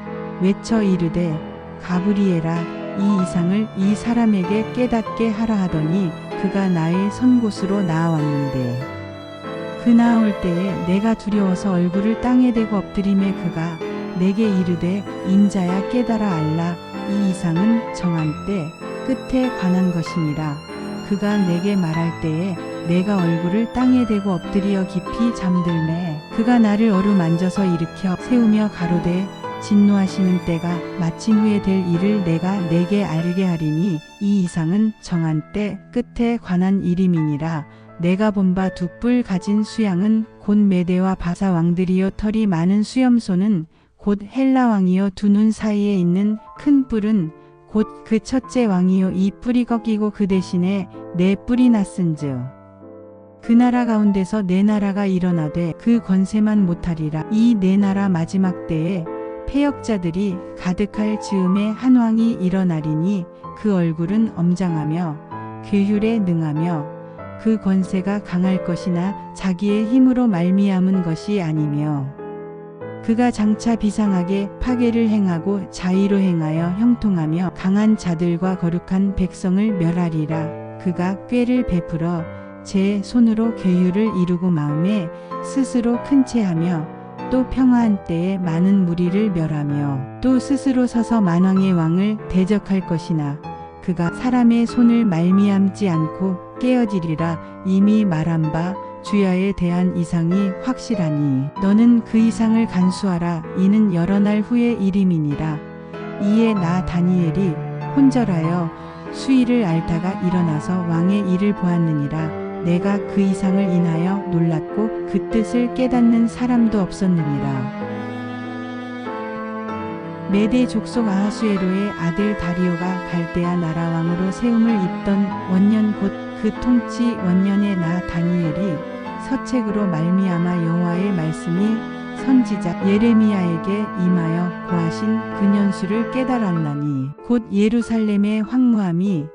외쳐 이르되 가브리엘아 이 이상을 이 사람에게 깨닫게 하라 하더니 그가 나의 선 곳으로 나아왔는데 그 나아올 때에 내가 두려워서 얼굴을 땅에 대고 엎드림에 그가 내게 이르되 인자야 깨달아 알라 이 이상은 정한 때 끝에 관한 것이니라. 그가 내게 말할 때에 내가 얼굴을 땅에 대고 엎드리어 깊이 잠들매 그가 나를 어루만져서 일으켜 세우며 가로되 진노하시는 때가 마친 후에 될 일을 내가 내게 알게 하리니 이 이상은 정한 때 끝에 관한 일임이니라. 내가 본 바 두 뿔 가진 수양은 곧 메대와 바사 왕들이요 털이 많은 수염소는 곧 헬라 왕이요 두 눈 사이에 있는 큰 뿔은 곧 그 첫째 왕이요 이 뿔이 꺾이고 그 대신에 네 뿔이 났은즉 그 나라 가운데서 네 나라가 일어나되 그 권세만 못하리라. 이 네 나라 마지막 때에 패역자들이 가득할 즈음에 한 왕이 일어나리니 그 얼굴은 엄장하며 괴휼에 능하며 그 권세가 강할 것이나 자기의 힘으로 말미암은 것이 아니며 그가 장차 비상하게 파괴를 행하고 자의로 행하여 형통하며 강한 자들과 거룩한 백성을 멸하리라. 그가 꾀를 베풀어 제 손으로 계율을 이루고 마음에 스스로 큰 채하며 또 평화한 때에 많은 무리를 멸하며 또 스스로 서서 만왕의 왕을 대적할 것이나 그가 사람의 손을 말미암지 않고 깨어지리라. 이미 말한 바 주야에 대한 이상이 확실하니 너는 그 이상을 간수하라. 이는 여러 날 후의 일임이니라. 이에 나 다니엘이 혼절하여 수위를 앓다가 일어나서 왕의 일을 보았느니라. 내가 그 이상을 인하여 놀랐고 그 뜻을 깨닫는 사람도 없었느니라. 메대 족속 아하수에로의 아들 다리오가 갈대아 나라 왕으로 세움을 입던 원년 곧 그 통치 원년에 나 다니엘이 서책으로 말미암아 여호와의 말씀이 선지자 예레미야에게 임하여 고하신 그 년수를 깨달았나니 곧 예루살렘의 황무함이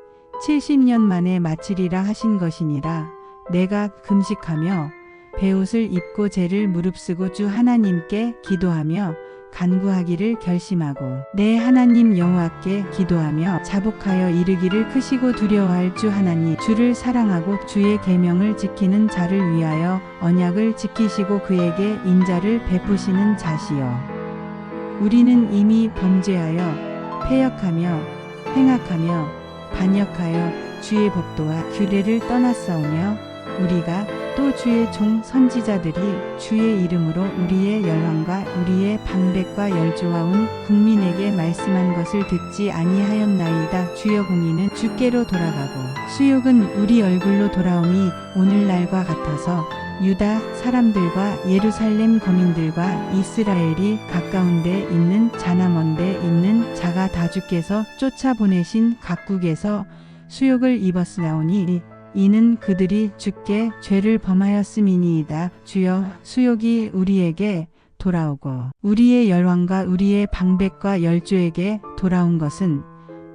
70년 만에 마치리라 하신 것이니라. 내가 금식하며 베옷을 입고 제를 무릅쓰고 주 하나님께 기도하며 간구하기를 결심하고 내 하나님 여호와께 기도하며 자복하여 이르기를 크시고 두려워할 주 하나님 주를 사랑하고 주의 계명을 지키는 자를 위하여 언약을 지키시고 그에게 인자를 베푸시는 자시여. 우리는 이미 범죄하여 패역하며 행악하며 반역하여 주의 법도와 규례를 떠났사오며 우리가 또 주의 종 선지자들이 주의 이름으로 우리의 열왕과 우리의 방백과 열조와 온 국민에게 말씀한 것을 듣지 아니하였나이다. 주여 공의는 주께로 돌아가고 수욕은 우리 얼굴로 돌아옴이 오늘날과 같아서 유다 사람들과 예루살렘 거민들과 이스라엘이 가까운 데 있는 자나 먼 데 있는 자가 다 주께서 쫓아보내신 각국에서 수욕을 입었으나오니 이는 그들이 주께 죄를 범하였음이니이다. 주여 수욕이 우리에게 돌아오고 우리의 열왕과 우리의 방백과 열조에게 돌아온 것은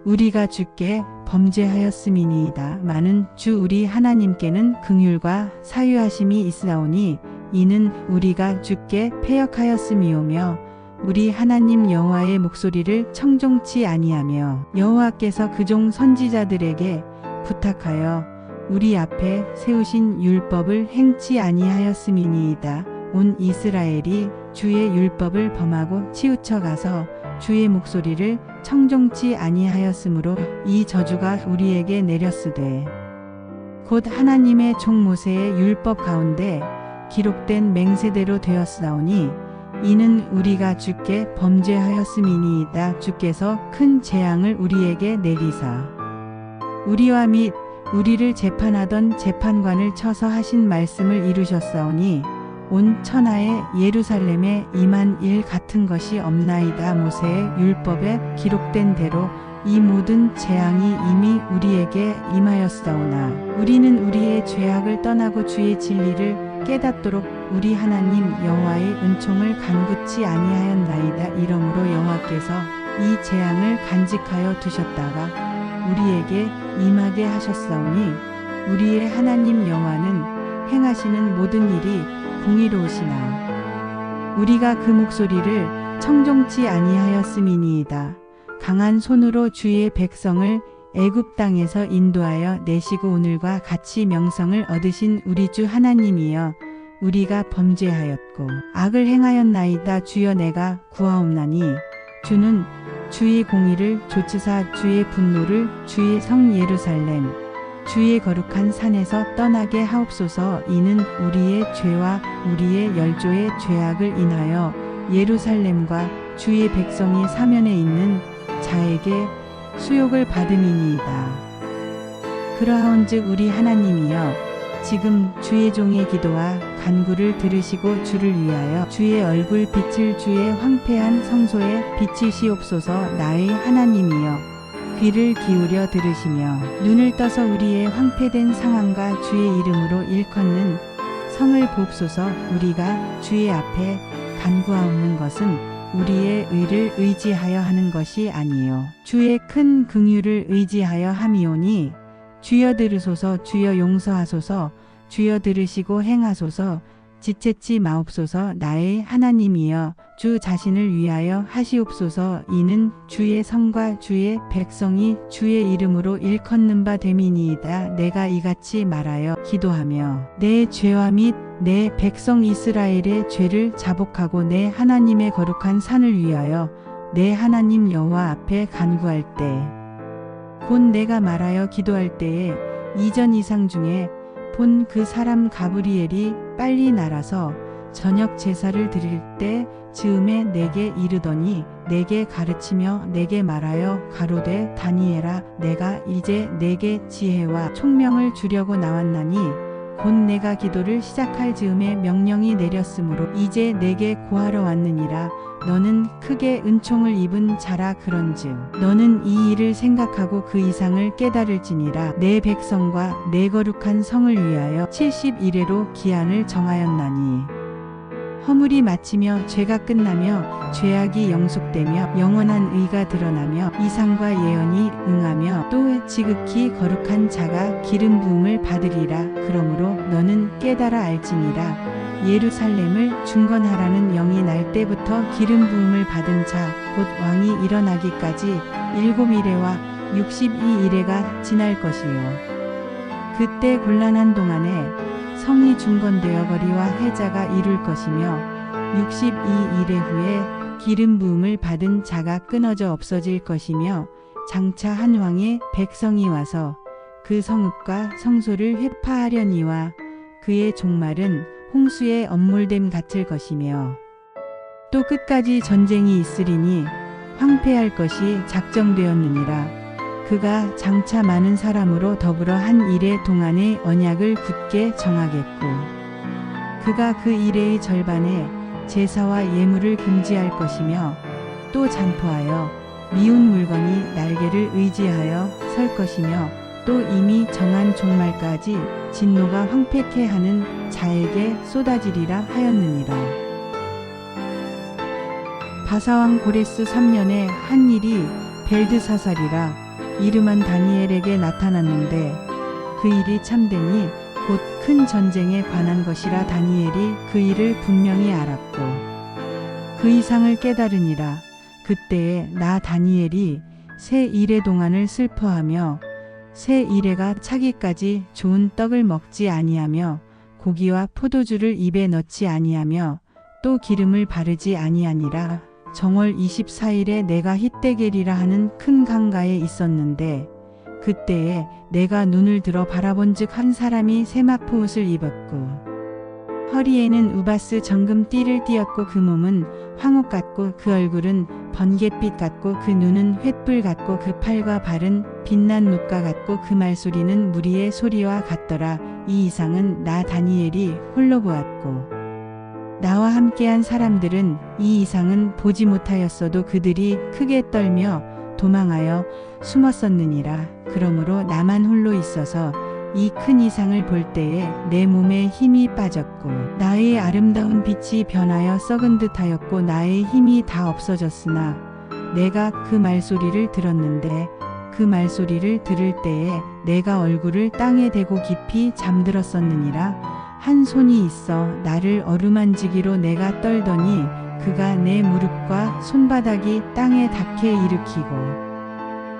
우리가 주께 범죄하였음이니이다. 많은 주 우리 하나님께는 긍휼과 사유하심이 있사오니 이는 우리가 주께 패역하였음이오며 우리 하나님 여호와의 목소리를 청종치 아니하며 여호와께서 그 종 선지자들에게 부탁하여 우리 앞에 세우신 율법을 행치 아니하였음이니이다. 온 이스라엘이 주의 율법을 범하고 치우쳐 가서 주의 목소리를 청종치 아니하였으므로 이 저주가 우리에게 내렸으되 곧 하나님의 종 모세의 율법 가운데 기록된 맹세대로 되었사오니 이는 우리가 주께 범죄하였음이니이다. 주께서 큰 재앙을 우리에게 내리사 우리와 및 우리를 재판하던 재판관을 쳐서 하신 말씀을 이루셨사오니 온 천하에 예루살렘에 임한 일 같은 것이 없나이다. 모세의 율법에 기록된 대로 이 모든 재앙이 이미 우리에게 임하였사오나 우리는 우리의 죄악을 떠나고 주의 진리를 깨닫도록 우리 하나님 여호와의 은총을 간구치 아니하였나이다. 이러므로 여호와께서 이 재앙을 간직하여 두셨다가 우리에게 임하게 하셨사오니 우리의 하나님 여호와는 행하시는 모든 일이 공의로우시나 우리가 그 목소리를 청종치 아니하였음이니이다. 강한 손으로 주의 백성을 애굽 땅에서 인도하여 내시고 오늘과 같이 명성을 얻으신 우리 주 하나님이여 우리가 범죄하였고 악을 행하였나이다. 주여 내가 구하옵나니 주는 주의 공의를 조치사 주의 분노를 주의 성 예루살렘 주의 거룩한 산에서 떠나게 하옵소서. 이는 우리의 죄와 우리의 열조의 죄악을 인하여 예루살렘과 주의 백성이 사면에 있는 자에게 수욕을 받음이니이다. 그러하온즉 우리 하나님이여 지금 주의 종의 기도와 간구를 들으시고 주를 위하여 주의 얼굴 빛을 주의 황폐한 성소에 비치시옵소서. 나의 하나님이여 귀를 기울여 들으시며 눈을 떠서 우리의 황폐된 상황과 주의 이름으로 일컫는 성을 보옵소서. 우리가 주의 앞에 간구하옵는 것은 우리의 의를 의지하여 하는 것이 아니요 주의 큰 긍휼을 의지하여 함이오니 주여 들으소서. 주여 용서하소서. 주여 들으시고 행하소서. 지체치 마옵소서. 나의 하나님이여 주 자신을 위하여 하시옵소서. 이는 주의 성과 주의 백성이 주의 이름으로 일컫는 바 됨이니이다. 내가 이같이 말하여 기도하며 내 죄와 및 내 백성 이스라엘의 죄를 자복하고 내 하나님의 거룩한 산을 위하여 내 하나님 여호와 앞에 간구할 때 곧 내가 말하여 기도할 때에 이전 이상 중에 본 그 사람 가브리엘이 빨리 날아서 저녁 제사를 드릴 때 즈음에 내게 이르더니 내게 가르치며 내게 말하여 가로되 다니엘아 내가 이제 내게 지혜와 총명을 주려고 나왔나니 곧 내가 기도를 시작할 즈음에 명령이 내렸으므로 이제 내게 고하러 왔느니라. 너는 크게 은총을 입은 자라. 그런즉 너는 이 일을 생각하고 그 이상을 깨달을지니라. 내 백성과 내 거룩한 성을 위하여 70일에로 기한을 정하였나니 허물이 마치며 죄가 끝나며 죄악이 영속되며 영원한 의가 드러나며 이상과 예언이 응하며 또 지극히 거룩한 자가 기름 부음을 받으리라. 그러므로 너는 깨달아 알지니라. 예루살렘을 중건하라는 영이 날 때부터 기름 부음을 받은 자 곧 왕이 일어나기까지 7일에와 62일에가 지날 것이요. 그때 곤란한 동안에 성이 중건되어 거리와 해자가 이룰 것이며 62일에 후에 기름 부음을 받은 자가 끊어져 없어질 것이며 장차 한 왕의 백성이 와서 그 성읍과 성소를 회파하려니와 그의 종말은 홍수의 엄몰됨 같을 것이며 또 끝까지 전쟁이 있으리니 황폐할 것이 작정되었느니라. 그가 장차 많은 사람으로 더불어 한 일의 동안의 언약을 굳게 정하겠고 그가 그 일의 절반에 제사와 예물을 금지할 것이며 또 잔포하여 미운 물건이 날개를 의지하여 설 것이며 또 이미 정한 종말까지 진노가 황폐케 하는 자에게 쏟아지리라 하였느니라. 바사왕 고레스 3년에 한 일이 벨드사살이라 이름한 다니엘에게 나타났는데 그 일이 참되니 곧 큰 전쟁에 관한 것이라. 다니엘이 그 일을 분명히 알았고 그 이상을 깨달으니라. 그때에 나 다니엘이 새 이레 동안을 슬퍼하며 새 이레가 차기까지 좋은 떡을 먹지 아니하며 고기와 포도주를 입에 넣지 아니하며 또 기름을 바르지 아니하니라. 정월 24일에 내가 hit대겔이라 하는 큰 강가에 있었는데 그때에 내가 눈을 들어 바라본즉 한 사람이 세마포 옷을 입었고 허리에는 우바스 정금 띠를 띠었고 그 몸은 황옥 같고 그 얼굴은 번갯빛 같고 그 눈은 횃불 같고 그 팔과 발은 빛난 눕과 같고 그 말소리는 무리의 소리와 같더라. 이 이상은 나 다니엘이 홀로 보았고 나와 함께한 사람들은 이 이상은 보지 못하였어도 그들이 크게 떨며 도망하여 숨었었느니라. 그러므로 나만 홀로 있어서 이 큰 이상을 볼 때에 내 몸에 힘이 빠졌고 나의 아름다운 빛이 변하여 썩은 듯하였고 나의 힘이 다 없어졌으나 내가 그 말소리를 들었는데 그 말소리를 들을 때에 내가 얼굴을 땅에 대고 깊이 잠들었었느니라. 한 손이 있어 나를 어루만지기로 내가 떨더니 그가 내 무릎과 손바닥이 땅에 닿게 일으키고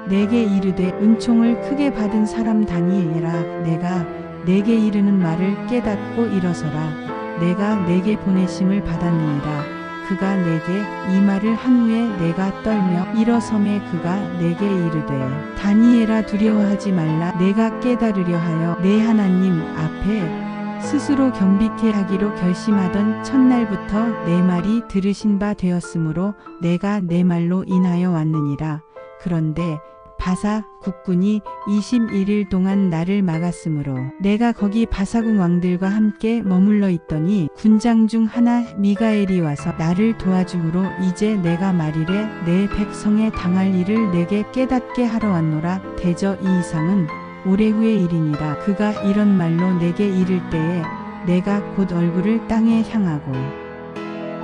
내게 이르되 은총을 크게 받은 사람 다니엘아 내가 내게 이르는 말을 깨닫고 일어서라. 내가 내게 보내심을 받았느니라. 그가 내게 이 말을 한 후에 내가 떨며 일어섬에 그가 내게 이르되 다니엘아 두려워하지 말라. 내가 깨달으려 하여 내 하나님 앞에 스스로 겸비케 하기로 결심하던 첫날부터 내 말이 들으신 바 되었으므로 내가 내 말로 인하여 왔느니라. 그런데 바사 국군이 21일 동안 나를 막았으므로 내가 거기 바사궁 왕들과 함께 머물러 있더니 군장 중 하나 미가엘이 와서 나를 도와주므로 이제 내가 말이래 내 백성에 당할 일을 내게 깨닫게 하러 왔노라. 대저 이 이상은 오래 후의 일이니라. 그가 이런 말로 내게 이를 때에 내가 곧 얼굴을 땅에 향하고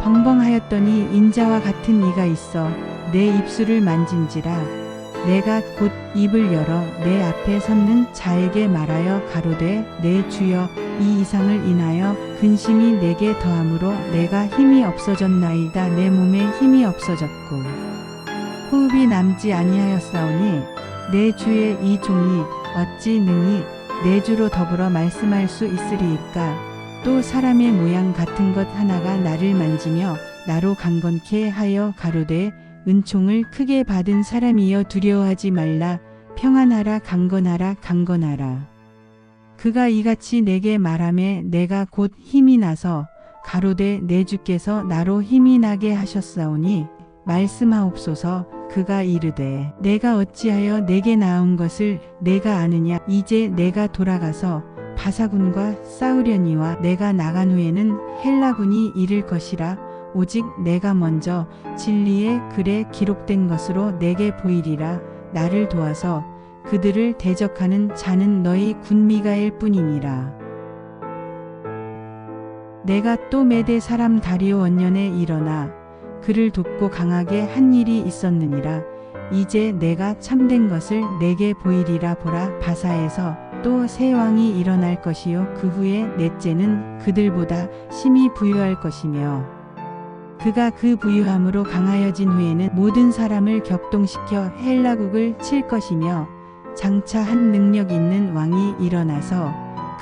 벙벙하였더니 인자와 같은 이가 있어 내 입술을 만진지라. 내가 곧 입을 열어 내 앞에 섰는 자에게 말하여 가로되 내 주여 이 이상을 인하여 근심이 내게 더함으로 내가 힘이 없어졌나이다. 내 몸에 힘이 없어졌고 호흡이 남지 아니하였사오니 내 주의 이 종이 어찌 능히 내 주로 더불어 말씀할 수 있으리이까. 또 사람의 모양 같은 것 하나가 나를 만지며 나로 강건케 하여 가로되 은총을 크게 받은 사람이여 두려워하지 말라. 평안하라. 강건하라. 강건하라. 그가 이같이 내게 말하매 내가 곧 힘이 나서 가로되 내 주께서 나로 힘이 나게 하셨사오니 말씀하옵소서. 그가 이르되 내가 어찌하여 내게 나온 것을 내가 아느냐. 이제 내가 돌아가서 바사군과 싸우려니와 내가 나간 후에는 헬라군이 이를 것이라. 오직 내가 먼저 진리의 글에 기록된 것으로 내게 보이리라. 나를 도와서 그들을 대적하는 자는 너희 군 미가엘 뿐이니라. 내가 또 메대 사람 다리오 원년에 일어나 그를 돕고 강하게 한 일이 있었느니라. 이제 내가 참된 것을 내게 보이리라. 보라, 바사에서 또 새 왕이 일어날 것이요 그 후에 넷째는 그들보다 심히 부유할 것이며 그가 그 부유함으로 강하여진 후에는 모든 사람을 격동시켜 헬라국을 칠 것이며 장차 한 능력 있는 왕이 일어나서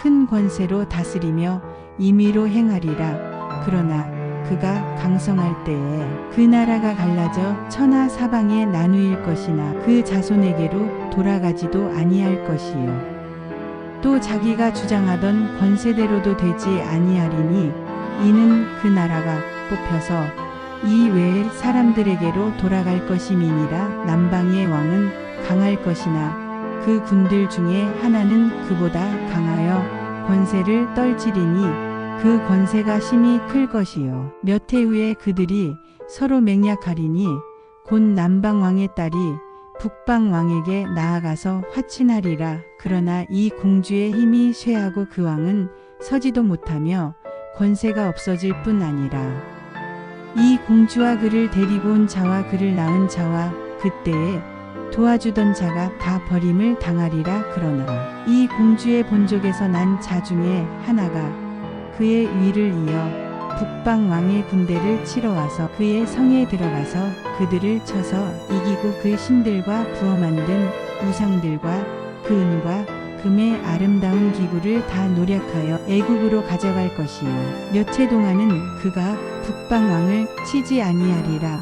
큰 권세로 다스리며 임의로 행하리라. 그러나 그가 강성할 때에 그 나라가 갈라져 천하 사방에 나누일 것이나 그 자손에게로 돌아가지도 아니할 것이요 또 자기가 주장하던 권세대로도 되지 아니하리니 이는 그 나라가 뽑혀서 이 외의 사람들에게로 돌아갈 것임이니라. 남방의 왕은 강할 것이나 그 군들 중에 하나는 그보다 강하여 권세를 떨치리니 그 권세가 심히 클 것이요 몇 해 후에 그들이 서로 맹약하리니 곧 남방 왕의 딸이 북방 왕에게 나아가서 화친하리라. 그러나 이 공주의 힘이 쇠하고 그 왕은 서지도 못하며 권세가 없어질 뿐 아니라 이 공주와 그를 데리고 온 자와 그를 낳은 자와 그때에 도와주던 자가 다 버림을 당하리라. 그러나 이 공주의 본족에서 난 자 중에 하나가 그의 위를 이어 북방 왕의 군대를 치러 와서 그의 성에 들어가서 그들을 쳐서 이기고 그 신들과 부어 만든 우상들과 그 은과 금의 아름다운 기구를 다 노략하여 애국으로 가져갈 것이요 몇 해 동안은 그가 북방 왕을 치지 아니하리라.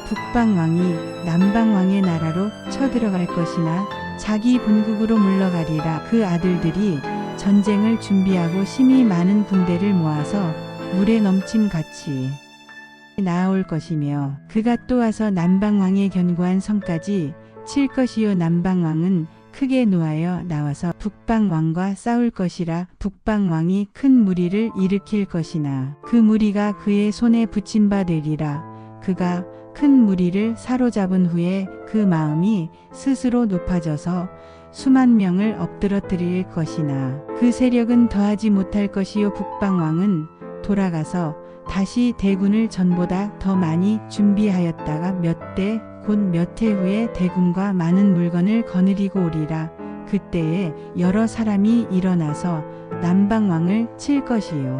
북방 왕이 남방 왕의 나라로 쳐들어갈 것이나 자기 본국으로 물러가리라. 그 아들들이 전쟁을 준비하고 심히 많은 군대를 모아서 물에 넘침같이 나아올 것이며 그가 또 와서 남방왕의 견고한 성까지 칠 것이요 남방왕은 크게 노하여 나와서 북방왕과 싸울 것이라. 북방왕이 큰 무리를 일으킬 것이나 그 무리가 그의 손에 붙인 바 되리라. 그가 큰 무리를 사로잡은 후에 그 마음이 스스로 높아져서 수만 명을 엎드러뜨릴 것이나 그 세력은 더하지 못할 것이요 북방왕은 돌아가서 다시 대군을 전보다 더 많이 준비하였다가 몇 대 곧 몇 해 후에 대군과 많은 물건을 거느리고 오리라. 그때에 여러 사람이 일어나서 남방왕을 칠 것이요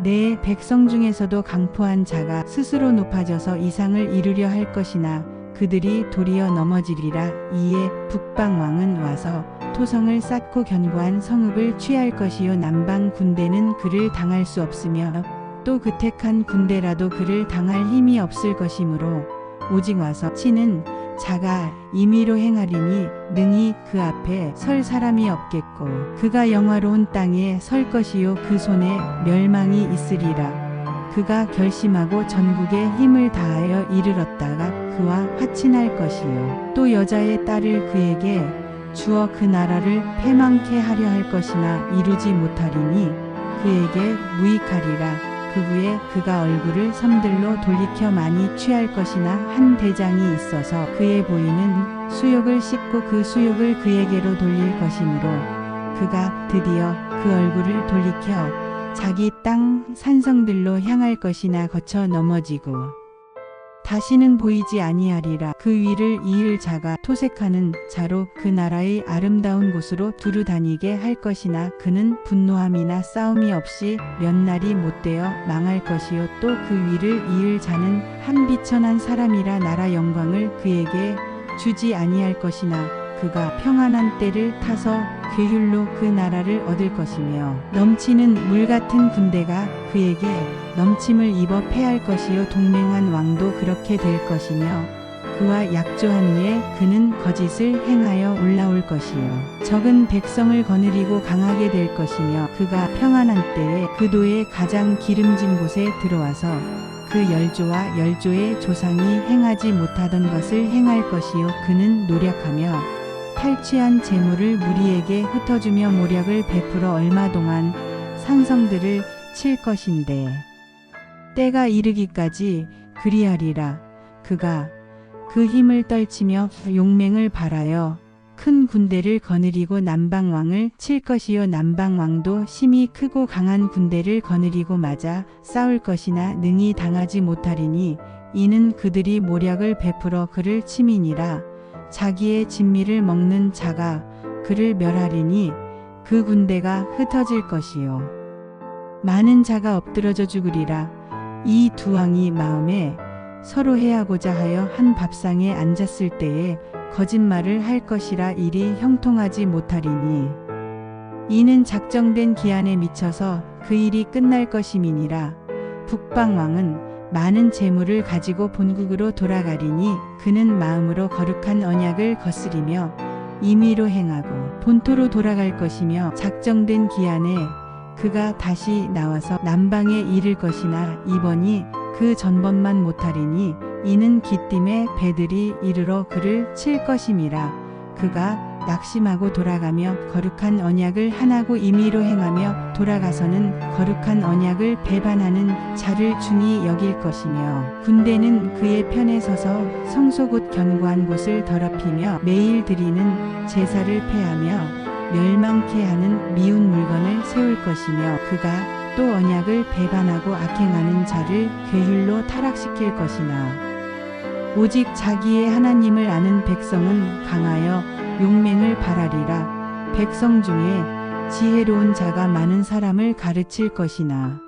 내 백성 중에서도 강포한 자가 스스로 높아져서 이상을 이루려 할 것이나 그들이 도리어 넘어지리라. 이에 북방왕은 와서 토성을 쌓고 견고한 성읍을 취할 것이요 남방 군대는 그를 당할 수 없으며 또 그 택한 군대라도 그를 당할 힘이 없을 것이므로 오직 와서 치는 자가 임의로 행하리니 능히 그 앞에 설 사람이 없겠고 그가 영화로운 땅에 설 것이요 그 손에 멸망이 있으리라. 그가 결심하고 전국에 힘을 다하여 이르렀다가 그와 화친할 것이요 또 여자의 딸을 그에게 주어 그 나라를 패망케 하려 할 것이나 이루지 못하리니 그에게 무익하리라. 그 후에 그가 얼굴을 섬들로 돌이켜 많이 취할 것이나 한 대장이 있어서 그의 보이는 수욕을 씻고 그 수욕을 그에게로 돌릴 것이므로 그가 드디어 그 얼굴을 돌이켜 자기 땅 산성들로 향할 것이나 거쳐 넘어지고 다시는 보이지 아니하리라. 그 위를 이을 자가 토색하는 자로 그 나라의 아름다운 곳으로 두루 다니게 할 것이나 그는 분노함이나 싸움이 없이 몇 날이 못되어 망할 것이요 또 그 위를 이을 자는 한 비천한 사람이라 나라 영광을 그에게 주지 아니할 것이나 그가 평안한 때를 타서 괴휼로 그 나라를 얻을 것이며 넘치는 물 같은 군대가 그에게 넘침을 입어 패할 것이요 동맹한 왕도 그렇게 될 것이며 그와 약조한 후에 그는 거짓을 행하여 올라올 것이요 적은 백성을 거느리고 강하게 될 것이며 그가 평안한 때에 그도의 가장 기름진 곳에 들어와서 그 열조와 열조의 조상이 행하지 못하던 것을 행할 것이요 그는 노력하며 탈취한 재물을 무리에게 흩어주며 모략을 베풀어 얼마 동안 산성들을 칠 것인데 때가 이르기까지 그리하리라. 그가 그 힘을 떨치며 용맹을 발하여 큰 군대를 거느리고 남방왕을 칠 것이요 남방왕도 심히 크고 강한 군대를 거느리고 맞아 싸울 것이나 능히 당하지 못하리니 이는 그들이 모략을 베풀어 그를 침이니라. 자기의 진미를 먹는 자가 그를 멸하리니 그 군대가 흩어질 것이요 많은 자가 엎드러져 죽으리라. 이 두 왕이 마음에 서로 해하고자 하여 한 밥상에 앉았을 때에 거짓말을 할 것이라 일이 형통하지 못하리니 이는 작정된 기한에 미쳐서 그 일이 끝날 것임이니라. 북방왕은 많은 재물을 가지고 본국으로 돌아가리니 그는 마음으로 거룩한 언약을 거스리며 임의로 행하고 본토로 돌아갈 것이며 작정된 기한에 그가 다시 나와서 남방에 이를 것이나 이번이 그 전번만 못하리니 이는 기띔의 배들이 이르러 그를 칠 것임이라. 그가 낙심하고 돌아가며 거룩한 언약을 하나고 임의로 행하며 돌아가서는 거룩한 언약을 배반하는 자를 중히 여길 것이며 군대는 그의 편에 서서 성소 곧 견고한 곳을 더럽히며 매일 드리는 제사를 폐하며 멸망케 하는 미운 물건을 세울 것이며 그가 또 언약을 배반하고 악행하는 자를 괴휼로 타락시킬 것이나 오직 자기의 하나님을 아는 백성은 강하여 용맹을 발하리라. 백성 중에 지혜로운 자가 많은 사람을 가르칠 것이나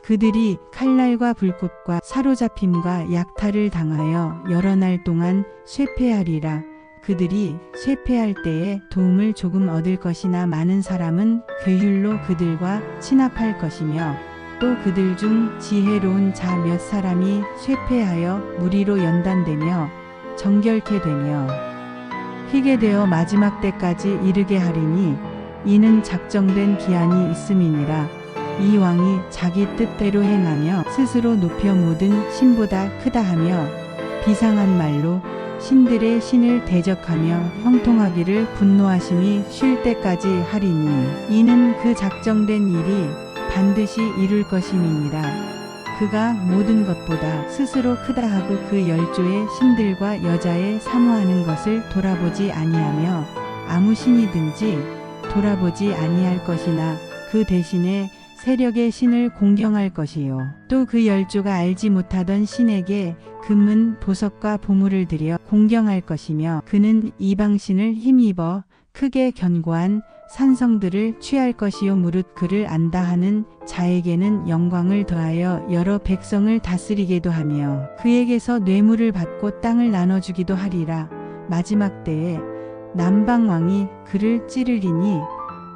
그들이 칼날과 불꽃과 사로잡힘과 약탈을 당하여 여러 날 동안 쇠폐하리라. 그들이 쇠폐할 때에 도움을 조금 얻을 것이나 많은 사람은 괴휼로 그들과 친합할 것이며 또 그들 중 지혜로운 자 몇 사람이 쇠폐하여 무리로 연단되며 정결케 되며 희게 되어 마지막 때까지 이르게 하리니 이는 작정된 기한이 있음이니라. 이 왕이 자기 뜻대로 행하며 스스로 높여 모든 신보다 크다 하며 비상한 말로 신들의 신을 대적하며 형통하기를 분노하심이 쉴 때까지 하리니 이는 그 작정된 일이 반드시 이룰 것임이니라. 그가 모든 것보다 스스로 크다 하고 그 열조의 신들과 여자의 사모하는 것을 돌아보지 아니하며 아무 신이든지 돌아보지 아니할 것이나 그 대신에 세력의 신을 공경할 것이요 또 그 열조가 알지 못하던 신에게 금은 보석과 보물을 들여 공경할 것이며 그는 이방신을 힘입어 크게 견고한 산성들을 취할 것이요 무릇 그를 안다 하는 자에게는 영광을 더하여 여러 백성을 다스리게도 하며 그에게서 뇌물을 받고 땅을 나눠주기도 하리라. 마지막 때에 남방왕이 그를 찌르리니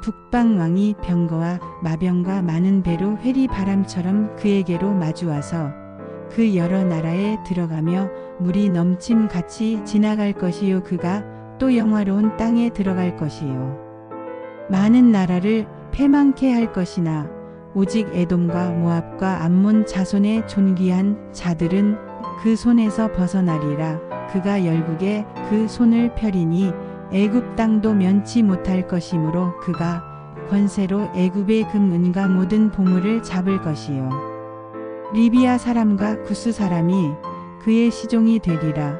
북방왕이 병거와 마병과 많은 배로 회리 바람처럼 그에게로 마주와서 그 여러 나라에 들어가며 물이 넘침같이 지나갈 것이요 그가 또 영화로운 땅에 들어갈 것이요 많은 나라를 패망케 할 것이나 오직 에돔과 모압과 암몬 자손의 존귀한 자들은 그 손에서 벗어나리라. 그가 열국에 그 손을 펴리니 애굽 땅도 면치 못할 것이므로 그가 권세로 애굽의 금은과 모든 보물을 잡을 것이요 리비아 사람과 구스 사람이 그의 시종이 되리라.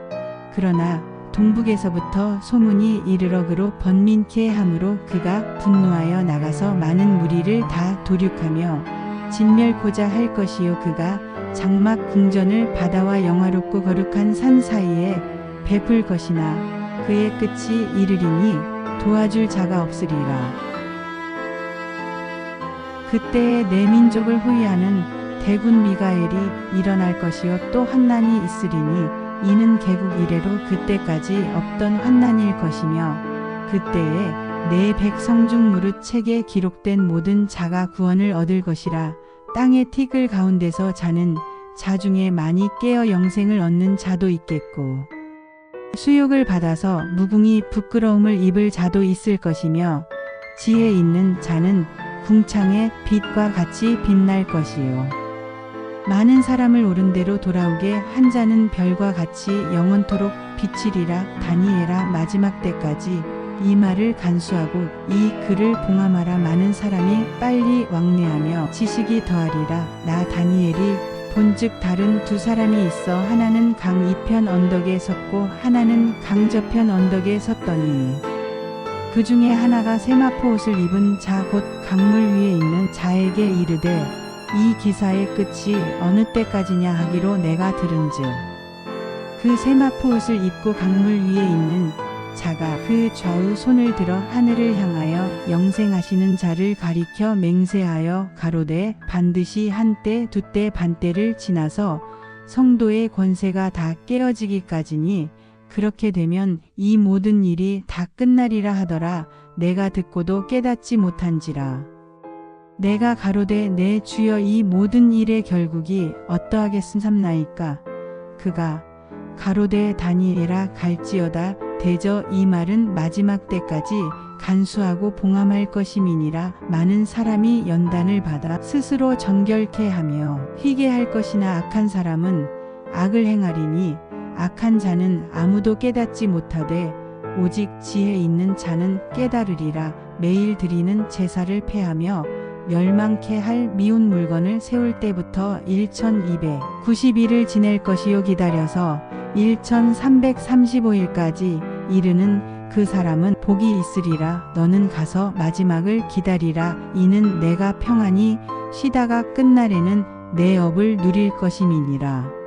그러나 동북에서부터 소문이 이르러 그로 번민케 함으로 그가 분노하여 나가서 많은 무리를 다 도륙하며 진멸코자 할 것이요 그가 장막 궁전을 바다와 영화롭고 거룩한 산 사이에 베풀 것이나 그의 끝이 이르리니 도와줄 자가 없으리라. 그때에 내 민족을 호위하는 대군 미가엘이 일어날 것이요 또 환난이 있으리니 이는 개국 이래로 그때까지 없던 환난일 것이며 그때에 내 백성 중 무릇 책에 기록된 모든 자가 구원을 얻을 것이라. 땅의 티끌 가운데서 자는 자 중에 많이 깨어 영생을 얻는 자도 있겠고 수욕을 받아서 무궁히 부끄러움을 입을 자도 있을 것이며 지혜 있는 자는 궁창의 빛과 같이 빛날 것이요 많은 사람을 옳은 대로 돌아오게 한 자는 별과 같이 영원토록 비치리라. 다니엘아 마지막 때까지 이 말을 간수하고 이 글을 봉함하라. 많은 사람이 빨리 왕래하며 지식이 더하리라. 나 다니엘이 본즉 다른 두 사람이 있어 하나는 강 이편 언덕에 섰고 하나는 강 저편 언덕에 섰더니 그 중에 하나가 세마포 옷을 입은 자 곧 강물 위에 있는 자에게 이르되 이 기사의 끝이 어느 때까지냐 하기로 내가 들은즉 그 세마포 옷을 입고 강물 위에 있는 자가 그 좌우 손을 들어 하늘을 향하여 영생하시는 자를 가리켜 맹세하여 가로되 반드시 한때 두때 반때를 지나서 성도의 권세가 다 깨어지기까지니 그렇게 되면 이 모든 일이 다 끝나리라 하더라. 내가 듣고도 깨닫지 못한지라. 내가 가로되 내 주여 이 모든 일의 결국이 어떠하겠음삼나이까. 그가 가로되 다니엘아 갈지어다. 대저 이 말은 마지막 때까지 간수하고 봉함할 것임이니라. 많은 사람이 연단을 받아 스스로 정결케 하며 희게 할 것이나 악한 사람은 악을 행하리니 악한 자는 아무도 깨닫지 못하되 오직 지혜 있는 자는 깨달으리라. 매일 드리는 제사를 폐하며 멸망케 할 미운 물건을 세울 때부터 1290일을 지낼 것이요 기다려서 1335일까지 이르는 그 사람은 복이 있으리라. 너는 가서 마지막을 기다리라. 이는 내가 평안히 쉬다가 끝날에는 내 업을 누릴 것임이니라.